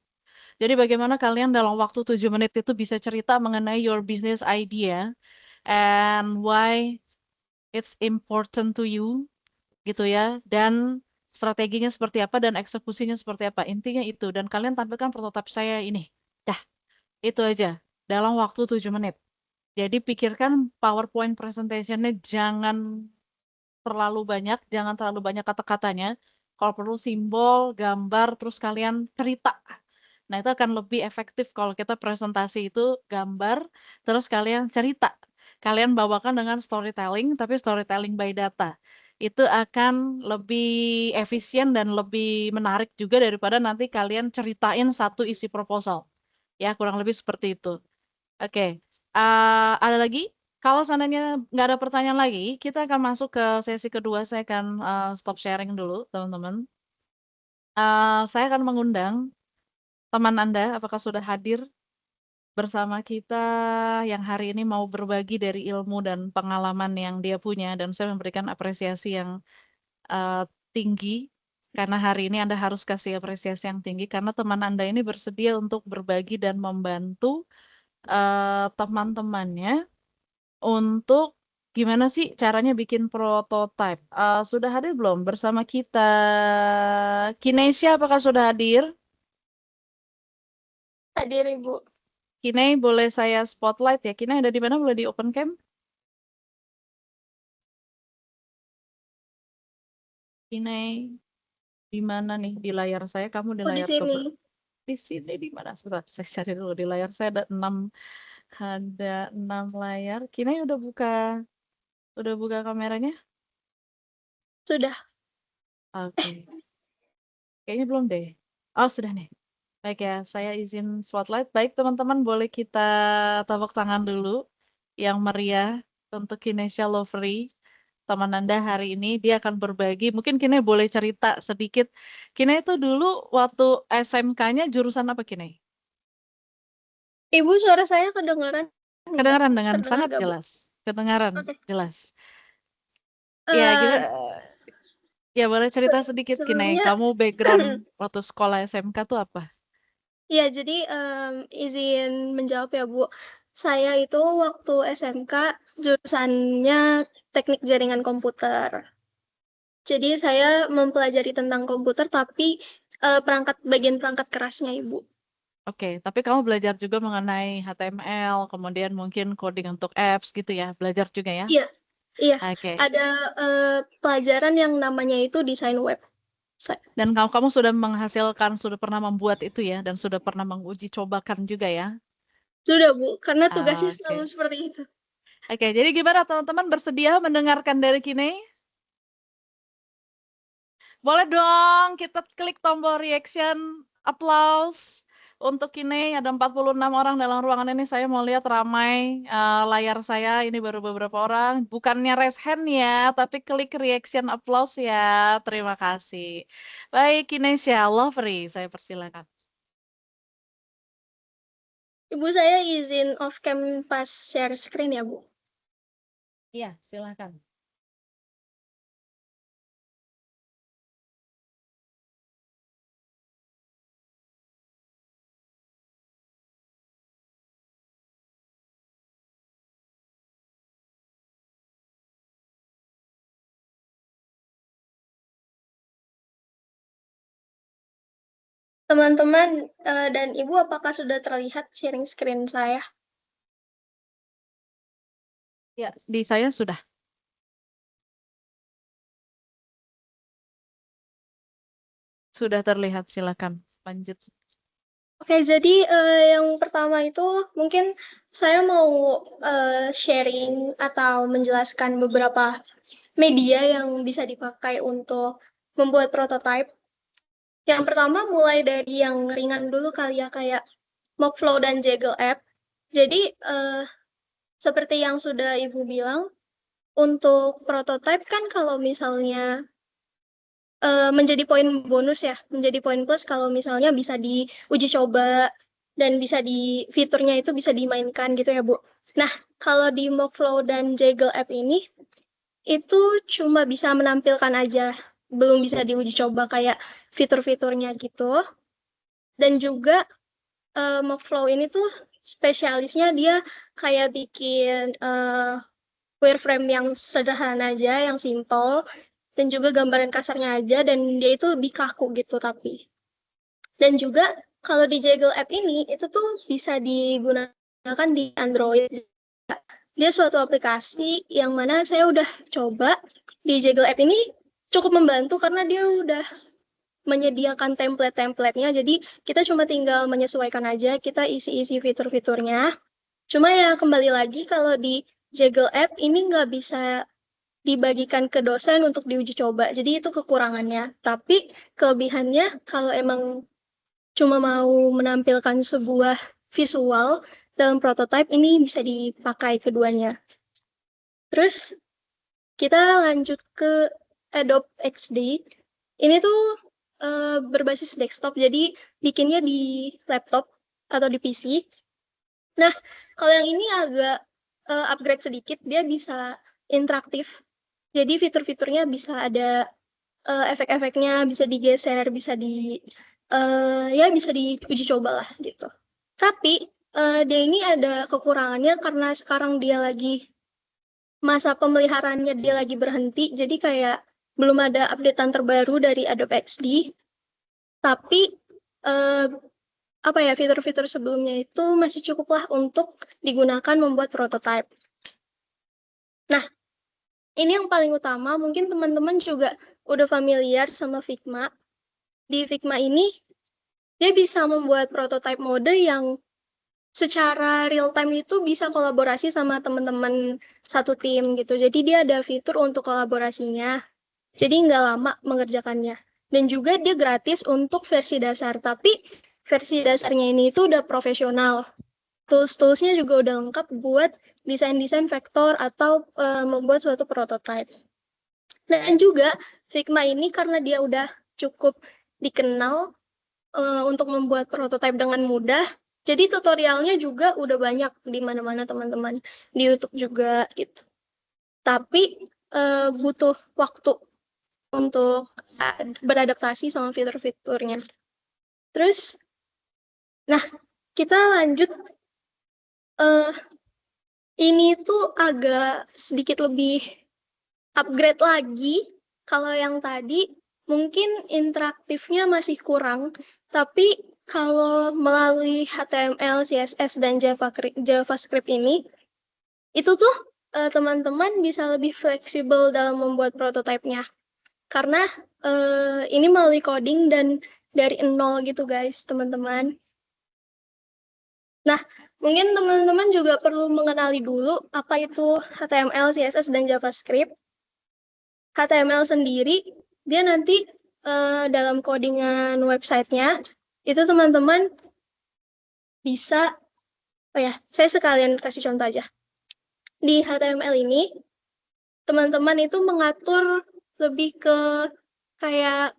Jadi bagaimana kalian dalam waktu 7 menit itu bisa cerita mengenai your business idea and why it's important to you, gitu ya, dan strateginya seperti apa dan eksekusinya seperti apa. Intinya itu, dan kalian tampilkan prototipe saya ini. Dah, itu aja dalam waktu 7 menit. Jadi pikirkan PowerPoint presentation-nya jangan terlalu banyak kata-katanya. Kalau perlu simbol, gambar, terus kalian cerita. Nah, itu akan lebih efektif kalau kita presentasi itu gambar, terus kalian cerita. Kalian bawakan dengan storytelling, tapi storytelling by data. Itu akan lebih efisien dan lebih menarik juga daripada nanti kalian ceritain satu isi proposal. Ya, kurang lebih seperti itu. Oke, ada lagi? Kalau seandainya nggak ada pertanyaan lagi, kita akan masuk ke sesi kedua. Saya akan stop sharing dulu, teman-teman. Saya akan mengundang teman Anda, apakah sudah hadir bersama kita yang hari ini mau berbagi dari ilmu dan pengalaman yang dia punya, dan saya memberikan apresiasi yang tinggi, karena hari ini Anda harus kasih apresiasi yang tinggi, karena teman Anda ini bersedia untuk berbagi dan membantu teman-temannya untuk gimana sih caranya bikin prototype. Sudah hadir belum bersama kita? Kinesia, apakah sudah hadir? Hadir Ibu. Kinei, boleh saya spotlight ya? Kinei ada di mana? Boleh di open cam? Kinei, di mana nih di layar saya? Kamu di Oh, di layar sini. di sini di mana? Sebentar, saya cari dulu di layar saya ada 6 layar. Kinei udah buka kameranya? Sudah. Oke. Kayaknya belum deh. Oh, sudah nih. Baik ya, saya izin spotlight. Baik teman-teman, boleh kita tepuk tangan dulu yang meriah untuk Kinesia Lovery. Teman Anda hari ini, dia akan berbagi. Mungkin Kine boleh cerita sedikit. Kine itu dulu waktu SMK-nya jurusan apa Kine? Ibu, suara saya kedengaran? Kedengaran dengan Terdengar sangat gak, Bu? jelas. Kedengaran Oke. jelas. Ya, kita ya boleh cerita sedikit Kine. Sebelumnya, Kamu background waktu sekolah SMK tuh apa? ya, jadi izin menjawab ya, Bu. Saya itu waktu SMK jurusannya teknik jaringan komputer. Jadi saya mempelajari tentang komputer, tapi bagian perangkat kerasnya, Ibu. Oke, tapi kamu belajar juga mengenai HTML, kemudian mungkin coding untuk apps gitu ya, belajar juga ya? Iya, iya. Oke. Ada pelajaran yang namanya itu desain web. Dan kamu sudah menghasilkan, sudah pernah membuat itu ya, dan sudah pernah menguji cobakan juga ya? Sudah, Bu, karena tugasnya selalu Oke. seperti itu. Oke, jadi gimana teman-teman bersedia mendengarkan dari Kine? Boleh dong kita klik tombol reaction, applause. Untuk ini ada 46 orang dalam ruangan ini. Saya mau lihat ramai layar saya. Ini baru beberapa orang. Bukannya raise hand ya, tapi klik reaction applause ya. Terima kasih. Baik, Kinesha, Lovely, saya persilakan. Ibu, saya izin off cam pas share screen ya, Bu. Iya, silakan. Teman-teman dan Ibu, apakah sudah terlihat sharing screen saya? Ya, di saya sudah. Sudah terlihat, silakan lanjut. Oke, jadi yang pertama itu mungkin saya mau sharing atau menjelaskan beberapa media yang bisa dipakai untuk membuat prototype. Yang pertama mulai dari yang ringan dulu kali ya, kayak Mockflow dan Jaggle App. Jadi seperti yang sudah Ibu bilang, untuk prototype kan kalau misalnya menjadi poin bonus ya, menjadi poin plus kalau misalnya bisa diuji coba dan bisa fiturnya itu bisa dimainkan gitu ya, Bu. Nah, kalau di Mockflow dan Jaggle App ini itu cuma bisa menampilkan aja, belum bisa diuji coba kayak fitur-fiturnya gitu. Dan juga Mockflow ini tuh spesialisnya dia kayak bikin wireframe yang sederhana aja, yang simple, dan juga gambaran kasarnya aja, dan dia itu lebih kaku gitu tapi. Dan juga kalau di Jaggle App ini, itu tuh bisa digunakan di Android. Dia suatu aplikasi yang mana saya udah coba di Jaggle App ini cukup membantu karena dia udah menyediakan template-templatenya, jadi kita cuma tinggal menyesuaikan aja, kita isi-isi fitur-fiturnya. Cuma ya kembali lagi kalau di Jaggle App ini nggak bisa dibagikan ke dosen untuk diuji coba, jadi itu kekurangannya. Tapi kelebihannya kalau emang cuma mau menampilkan sebuah visual dalam prototype, ini bisa dipakai keduanya. Terus kita lanjut ke Adobe XD. Ini tuh berbasis desktop, jadi bikinnya di laptop atau di PC. Nah, kalau yang ini agak upgrade sedikit, dia bisa interaktif. Jadi fitur-fiturnya bisa ada efek-efeknya, bisa digeser, bisa ya bisa diuji coba lah gitu. Tapi dia ini ada kekurangannya karena sekarang dia lagi masa pemeliharaannya dia lagi berhenti, jadi kayak belum ada updatean terbaru dari Adobe XD. Tapi apa ya, fitur-fitur sebelumnya itu masih cukuplah untuk digunakan membuat prototype. Nah, ini yang paling utama, mungkin teman-teman juga udah familiar sama Figma. Di Figma ini, dia bisa membuat prototype mode yang secara real time itu bisa kolaborasi sama teman-teman satu tim gitu. Jadi dia ada fitur untuk kolaborasinya. Jadi nggak lama mengerjakannya. Dan juga dia gratis untuk versi dasar. Tapi versi dasarnya ini itu udah profesional. Tools-toolsnya juga udah lengkap buat desain-desain vektor atau membuat suatu prototype. Dan juga Figma ini karena dia udah cukup dikenal untuk membuat prototype dengan mudah, jadi tutorialnya juga udah banyak di mana-mana teman-teman, di YouTube juga gitu. Tapi butuh waktu untuk beradaptasi sama fitur-fiturnya. Terus, nah kita lanjut. Ini tuh agak sedikit lebih upgrade lagi. Kalau yang tadi mungkin interaktifnya masih kurang, tapi kalau melalui HTML, CSS, dan JavaScript ini, itu tuh teman-teman bisa lebih fleksibel dalam membuat prototype-nya. Karena ini melalui coding dan dari nol gitu guys, teman-teman. Nah, mungkin teman-teman juga perlu mengenali dulu apa itu HTML, CSS, dan JavaScript. HTML sendiri, dia nanti dalam codingan websitenya, itu teman-teman bisa, saya sekalian kasih contoh aja. Di HTML ini, teman-teman itu mengatur lebih ke kayak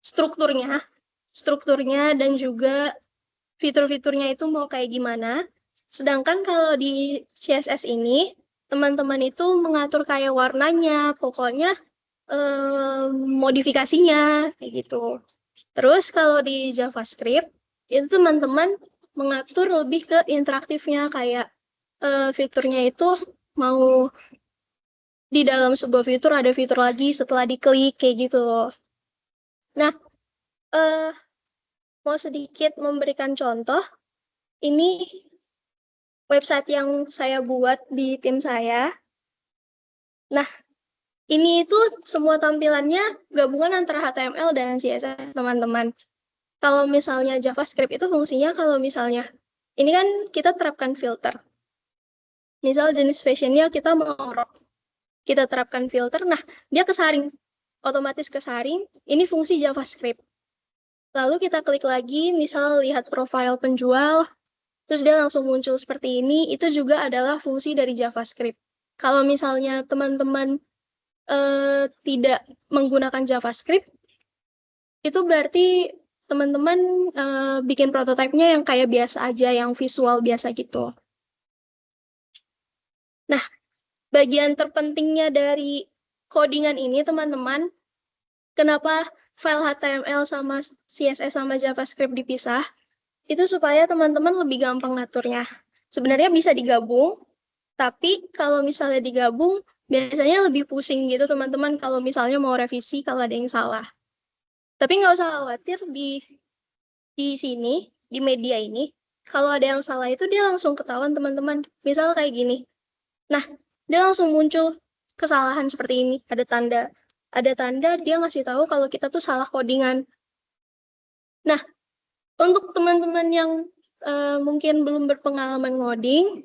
strukturnya dan juga fitur-fiturnya itu mau kayak gimana. Sedangkan kalau di CSS ini, teman-teman itu mengatur kayak warnanya, pokoknya modifikasinya, kayak gitu. Terus kalau di JavaScript, itu teman-teman mengatur lebih ke interaktifnya, kayak fiturnya itu mau di dalam sebuah fitur ada fitur lagi setelah diklik, kayak gitu. Nah, mau sedikit memberikan contoh, ini website yang saya buat di tim saya. Nah, ini itu semua tampilannya gabungan antara HTML dan CSS, teman-teman. Kalau misalnya JavaScript itu fungsinya kalau misalnya, ini kan kita terapkan filter. Misal jenis fashionnya kita mau rok, kita terapkan filter, nah dia kesaring, otomatis kesaring, ini fungsi JavaScript. Lalu kita klik lagi, misal lihat profil penjual, terus dia langsung muncul seperti ini, itu juga adalah fungsi dari JavaScript. Kalau misalnya teman-teman tidak menggunakan JavaScript, itu berarti teman-teman bikin prototipenya yang kayak biasa aja, yang visual biasa gitu. Nah, bagian terpentingnya dari codingan ini, teman-teman, kenapa file HTML sama CSS sama JavaScript dipisah, itu supaya teman-teman lebih gampang ngaturnya. Sebenarnya bisa digabung, tapi kalau misalnya digabung, biasanya lebih pusing gitu teman-teman kalau misalnya mau revisi kalau ada yang salah. Tapi nggak usah khawatir, di sini, di media ini, kalau ada yang salah itu dia langsung ketahuan teman-teman. Misal kayak gini. Nah, dia langsung muncul kesalahan seperti ini. Ada tanda dia ngasih tahu kalau kita tuh salah codingan. Nah, untuk teman-teman yang mungkin belum berpengalaman ngoding,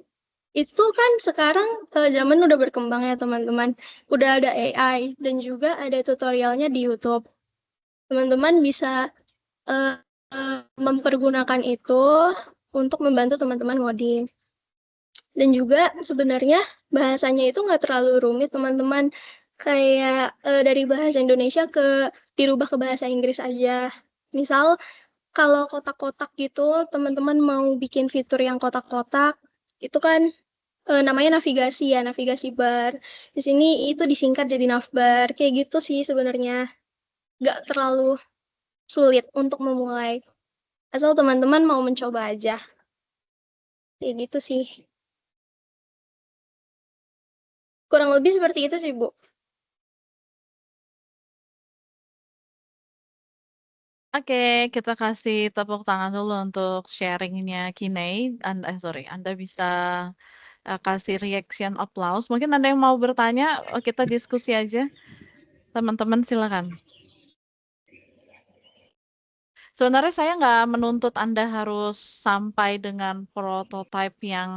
itu kan sekarang zaman udah berkembang ya teman-teman. Udah ada AI dan juga ada tutorialnya di YouTube. Teman-teman bisa mempergunakan itu untuk membantu teman-teman ngoding. Dan juga sebenarnya bahasanya itu nggak terlalu rumit teman-teman. Kayak dari bahasa Indonesia dirubah ke bahasa Inggris aja. Misal kalau kotak-kotak gitu, teman-teman mau bikin fitur yang kotak-kotak, itu kan namanya navigasi ya, navigasi bar. Di sini itu disingkat jadi navbar. Kayak gitu sih sebenarnya. Nggak terlalu sulit untuk memulai. Asal teman-teman mau mencoba aja. Kayak gitu sih. Kurang lebih seperti itu sih, Bu. Oke, kita kasih tepuk tangan dulu untuk sharingnya Kinai. Anda bisa kasih reaction applause. Mungkin ada yang mau bertanya, kita diskusi aja. Teman-teman silakan. Sebenarnya saya nggak menuntut Anda harus sampai dengan prototipe yang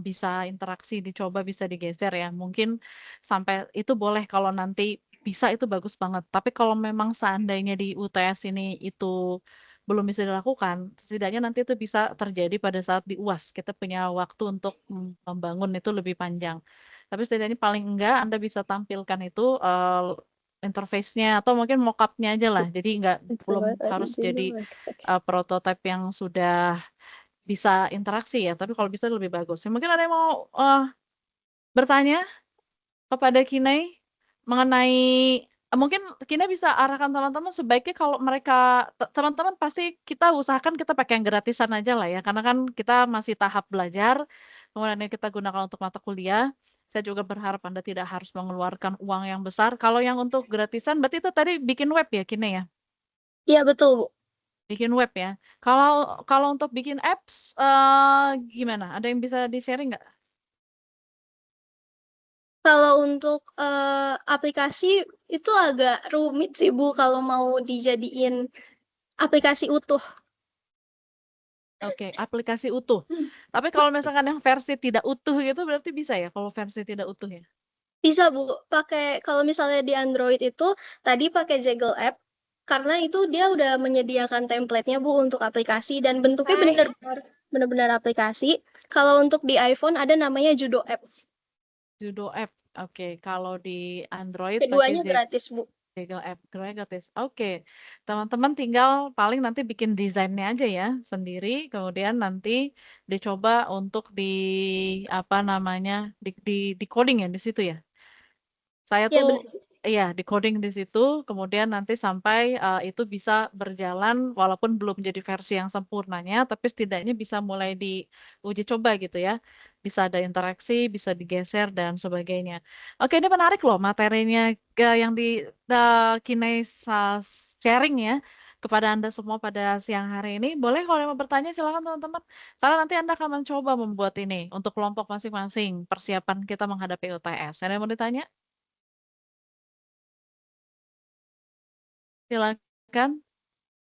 bisa interaksi, dicoba, bisa digeser ya. Mungkin sampai itu boleh kalau nanti bisa itu bagus banget. Tapi kalau memang seandainya di UTS ini itu belum bisa dilakukan, setidaknya nanti itu bisa terjadi pada saat di UAS. Kita punya waktu untuk membangun itu lebih panjang. Tapi setidaknya paling enggak Anda bisa tampilkan itu interface-nya atau mungkin mock-up-nya aja lah. Jadi belum harus jadi prototipe yang sudah bisa interaksi ya. Tapi kalau bisa lebih bagus. Mungkin ada yang mau bertanya kepada Kinai mengenai mungkin Kinai bisa arahkan teman-teman sebaiknya kalau mereka teman-teman pasti kita usahakan kita pakai yang gratisan aja lah ya. Karena kan kita masih tahap belajar. Kemudian yang kita gunakan untuk mata kuliah. Saya juga berharap Anda tidak harus mengeluarkan uang yang besar. Kalau yang untuk gratisan, berarti itu tadi bikin web ya, Kine ya? Iya, betul, Bu. Bikin web ya. Kalau untuk bikin apps, gimana? Ada yang bisa di-sharing nggak? Kalau untuk aplikasi itu agak rumit sih, Bu, kalau mau dijadiin aplikasi utuh. Oke, aplikasi utuh. Tapi kalau misalkan yang versi tidak utuh gitu berarti bisa ya kalau versi tidak utuh ya? Bisa, Bu. Kalau misalnya di Android itu tadi pakai Jaggle App. karena itu dia udah menyediakan template-nya Bu untuk aplikasi dan bentuknya Hai. benar-benar aplikasi. Kalau untuk di iPhone ada namanya Judo App. Judo App. Oke, kalau di Android pakai Keduanya gratis Bu. Google App gratis. Oke, teman-teman tinggal paling nanti bikin desainnya aja ya sendiri, kemudian nanti dicoba untuk apa namanya di coding ya di situ ya. Saya Ya tuh benar. iya di coding di situ, kemudian nanti sampai itu bisa berjalan walaupun belum jadi versi yang sempurnanya, tapi setidaknya bisa mulai diuji coba gitu ya. Bisa ada interaksi, bisa digeser dan sebagainya. Oke, ini menarik loh materinya yang Kinesa sharing ya kepada Anda semua pada siang hari ini. Boleh kalau yang mau bertanya silakan teman-teman. Karena nanti Anda akan mencoba membuat ini untuk kelompok masing-masing persiapan kita menghadapi UTS. Ada yang mau ditanya? Silakan.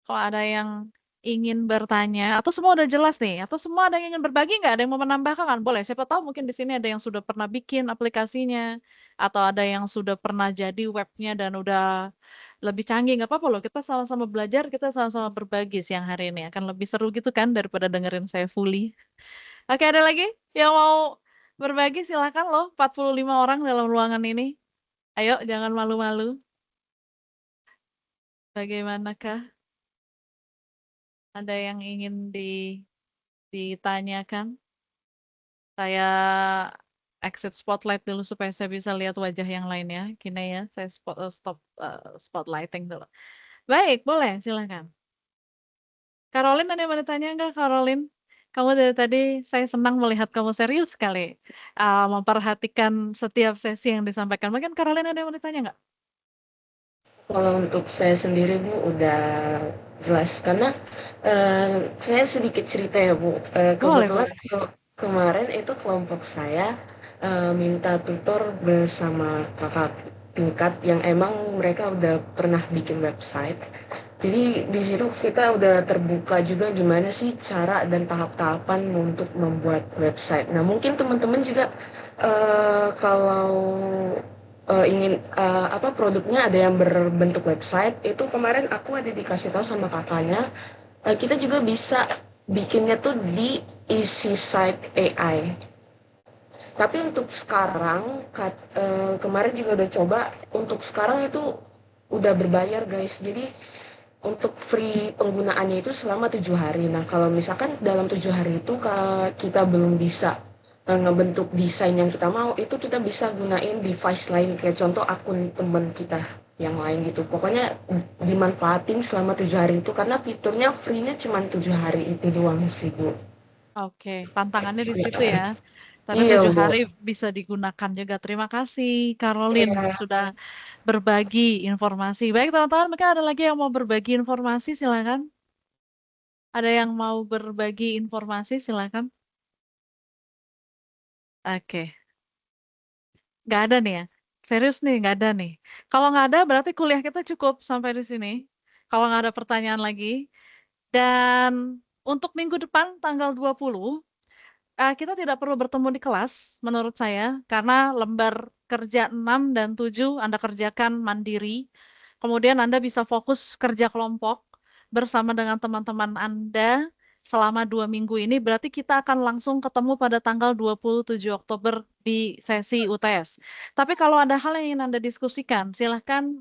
Kalau ada yang ingin bertanya, atau semua udah jelas nih, atau semua ada yang ingin berbagi nggak? Ada yang mau menambahkan? Boleh. Siapa tahu mungkin di sini ada yang sudah pernah bikin aplikasinya, atau ada yang sudah pernah jadi webnya dan udah lebih canggih. Nggak apa-apa loh. Kita sama-sama belajar, kita sama-sama berbagi siang hari ini. Akan lebih seru gitu kan daripada dengerin saya fully. Oke, ada lagi yang mau berbagi? Silakan loh. 45 orang dalam ruangan ini. Ayo, jangan malu-malu. Bagaimanakah? Ada yang ingin ditanyakan? Saya exit spotlight dulu supaya saya bisa lihat wajah yang lainnya. Gini ya, saya stop spotlighting dulu. Baik, boleh, silakan. Caroline ada yang mau ditanya nggak, Caroline? Kamu dari tadi saya senang melihat kamu serius sekali memperhatikan setiap sesi yang disampaikan. Mungkin Caroline ada yang mau ditanya nggak? Kalau untuk saya sendiri Bu udah jelas karena saya sedikit cerita ya Bu. Boleh, Kebetulan boleh. kemarin itu kelompok saya minta tutor bersama kakak tingkat yang emang mereka udah pernah bikin website. Jadi di situ kita udah terbuka juga gimana sih cara dan tahap-tahapan untuk membuat website. Nah mungkin teman-teman juga kalau ingin apa produknya ada yang berbentuk website itu kemarin aku ada dikasih tahu sama kakaknya kita juga bisa bikinnya tuh di isi site AI. Tapi untuk sekarang kemarin juga udah coba untuk sekarang itu udah berbayar guys. Jadi untuk free penggunaannya itu selama 7 hari. Nah kalau misalkan dalam 7 hari itu kita belum bisa ngebentuk desain yang kita mau, itu kita bisa gunain device lain kayak contoh akun teman kita yang lain gitu. Pokoknya dimanfaatin selama 7 hari itu karena fiturnya free-nya cuma 7 hari itu doang sih Bu. Oke, tantangannya di situ ya. Tapi Iya 7 Bu. hari bisa digunakan juga. Terima kasih, Caroline, Iya. sudah berbagi informasi. Baik, teman-teman, mungkin ada lagi yang mau berbagi informasi, silakan. Ada yang mau berbagi informasi, silakan. Oke, nggak ada nih ya. Serius nih, nggak ada nih. Kalau nggak ada, berarti kuliah kita cukup sampai di sini. Kalau nggak ada pertanyaan lagi. Dan untuk minggu depan, tanggal 20, kita tidak perlu bertemu di kelas menurut saya, karena lembar kerja 6 dan 7 Anda kerjakan mandiri. Kemudian Anda bisa fokus kerja kelompok bersama dengan teman-teman Anda selama 2 minggu ini. Berarti kita akan langsung ketemu pada tanggal 27 Oktober di sesi UTS. Tapi kalau ada hal yang ingin Anda diskusikan, silahkan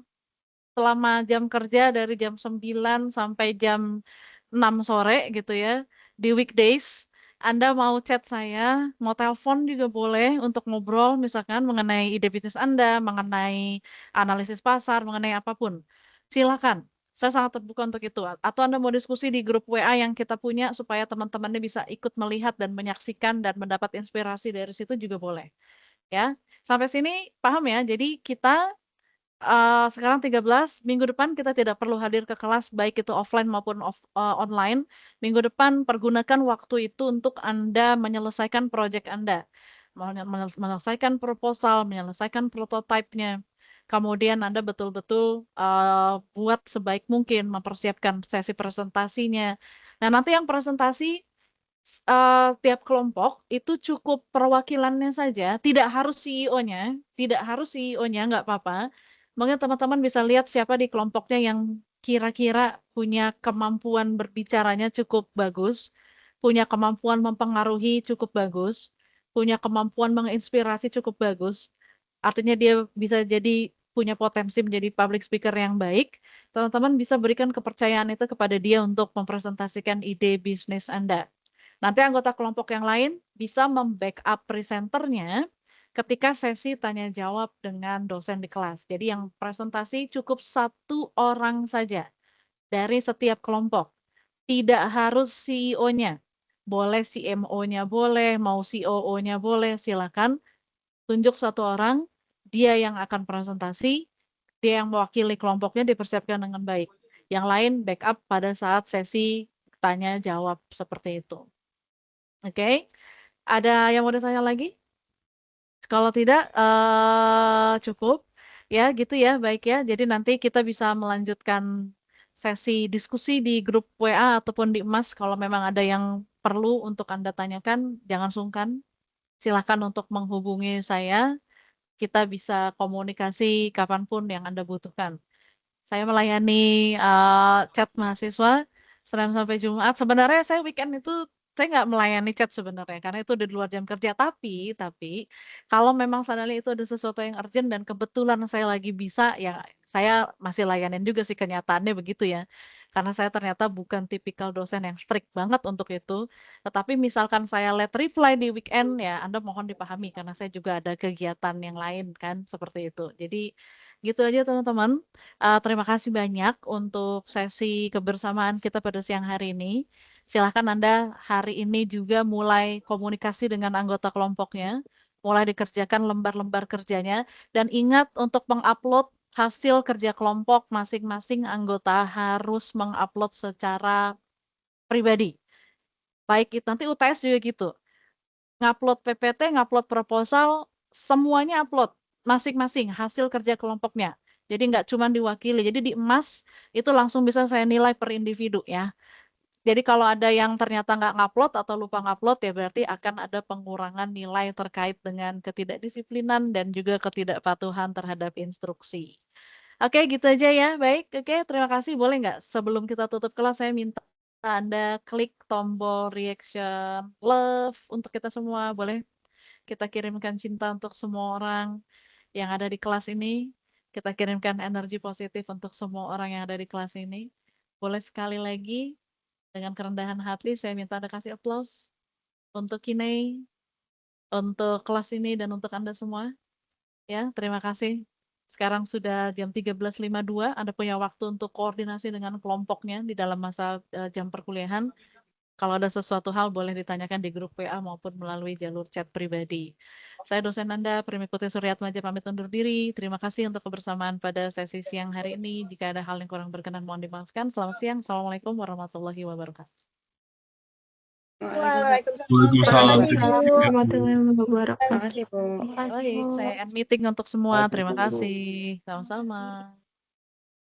selama jam kerja dari jam 9 sampai jam 6 sore gitu ya, di weekdays, Anda mau chat saya, mau telepon juga boleh untuk ngobrol misalkan mengenai ide bisnis Anda, mengenai analisis pasar, mengenai apapun. Silakan. Saya sangat terbuka untuk itu. Atau Anda mau diskusi di grup WA yang kita punya supaya teman-temannya bisa ikut melihat dan menyaksikan dan mendapat inspirasi dari situ juga boleh. Ya. Sampai sini paham ya? Jadi kita sekarang 13, minggu depan kita tidak perlu hadir ke kelas baik itu offline maupun online. Minggu depan pergunakan waktu itu untuk Anda menyelesaikan proyek Anda. Menyelesaikan proposal, menyelesaikan prototipe-nya. Kemudian Anda betul-betul buat sebaik mungkin, mempersiapkan sesi presentasinya. Nah, nanti yang presentasi tiap kelompok itu cukup perwakilannya saja, tidak harus CEO-nya, nggak apa-apa. Mungkin teman-teman bisa lihat siapa di kelompoknya yang kira-kira punya kemampuan berbicaranya cukup bagus, punya kemampuan mempengaruhi cukup bagus, punya kemampuan menginspirasi cukup bagus, artinya dia bisa jadi punya potensi menjadi public speaker yang baik, teman-teman bisa berikan kepercayaan itu kepada dia untuk mempresentasikan ide bisnis Anda. Nanti anggota kelompok yang lain bisa membackup presenternya ketika sesi tanya jawab dengan dosen di kelas. Jadi yang presentasi cukup 1 orang saja dari setiap kelompok. Tidak harus CEO-nya. Boleh CMO-nya boleh, mau COO-nya boleh, silakan tunjuk 1 orang, dia yang akan presentasi, dia yang mewakili kelompoknya dipersiapkan dengan baik. Yang lain backup pada saat sesi tanya jawab seperti itu. Oke, ada yang mau ditanya lagi? Kalau tidak, cukup, ya gitu ya, baik ya. Jadi nanti kita bisa melanjutkan sesi diskusi di grup WA ataupun di Emas kalau memang ada yang perlu untuk Anda tanyakan, jangan sungkan, silahkan untuk menghubungi saya, kita bisa komunikasi kapanpun yang Anda butuhkan. Saya melayani, chat mahasiswa, Senin sampai Jumat. Sebenarnya saya weekend itu saya nggak melayani chat sebenarnya, karena itu udah di luar jam kerja. Tapi kalau memang seandainya itu ada sesuatu yang urgent dan kebetulan saya lagi bisa, ya saya masih layanin juga sih, kenyataannya begitu ya. Karena saya ternyata bukan tipikal dosen yang strict banget untuk itu. Tetapi misalkan saya late reply di weekend, ya Anda mohon dipahami karena saya juga ada kegiatan yang lain kan, seperti itu. Jadi gitu aja teman-teman. Terima kasih banyak untuk sesi kebersamaan kita pada siang hari ini. Silahkan Anda hari ini juga mulai komunikasi dengan anggota kelompoknya, mulai dikerjakan lembar-lembar kerjanya, dan ingat untuk mengupload hasil kerja kelompok masing-masing anggota harus mengupload secara pribadi. Baik itu nanti UTS juga gitu. Ngupload PPT, ngupload proposal, semuanya upload masing-masing hasil kerja kelompoknya. Jadi nggak cuma diwakili. Jadi di Emas itu langsung bisa saya nilai per individu ya. Jadi kalau ada yang ternyata nggak ngupload atau lupa ngupload ya berarti akan ada pengurangan nilai terkait dengan ketidakdisiplinan dan juga ketidakpatuhan terhadap instruksi. Oke, gitu aja ya. Baik, oke, terima kasih. Boleh nggak sebelum kita tutup kelas saya minta Anda klik tombol reaction love untuk kita semua. Boleh kita kirimkan cinta untuk semua orang yang ada di kelas ini. Kita kirimkan energi positif untuk semua orang yang ada di kelas ini. Boleh sekali lagi dengan kerendahan hati saya minta Anda kasih aplaus untuk Kinei, untuk kelas ini dan untuk Anda semua. Ya, terima kasih. Sekarang sudah jam 13.52, Anda punya waktu untuk koordinasi dengan kelompoknya di dalam masa jam perkuliahan. Kalau ada sesuatu hal boleh ditanyakan di grup WA maupun melalui jalur chat pribadi. Saya dosen Anda, Primikuti Suryatmaja pamit undur diri. Terima kasih untuk kebersamaan pada sesi siang hari ini. Jika ada hal yang kurang berkenan mohon dimaafkan. Selamat siang. Assalamualaikum warahmatullahi wabarakatuh. Waalaikumsalam. Terima kasih, Bu. warahmatullahi wabarakatuh. Terima kasih, Bu. Baik, saya end meeting untuk semua. Terima kasih. Sama-sama.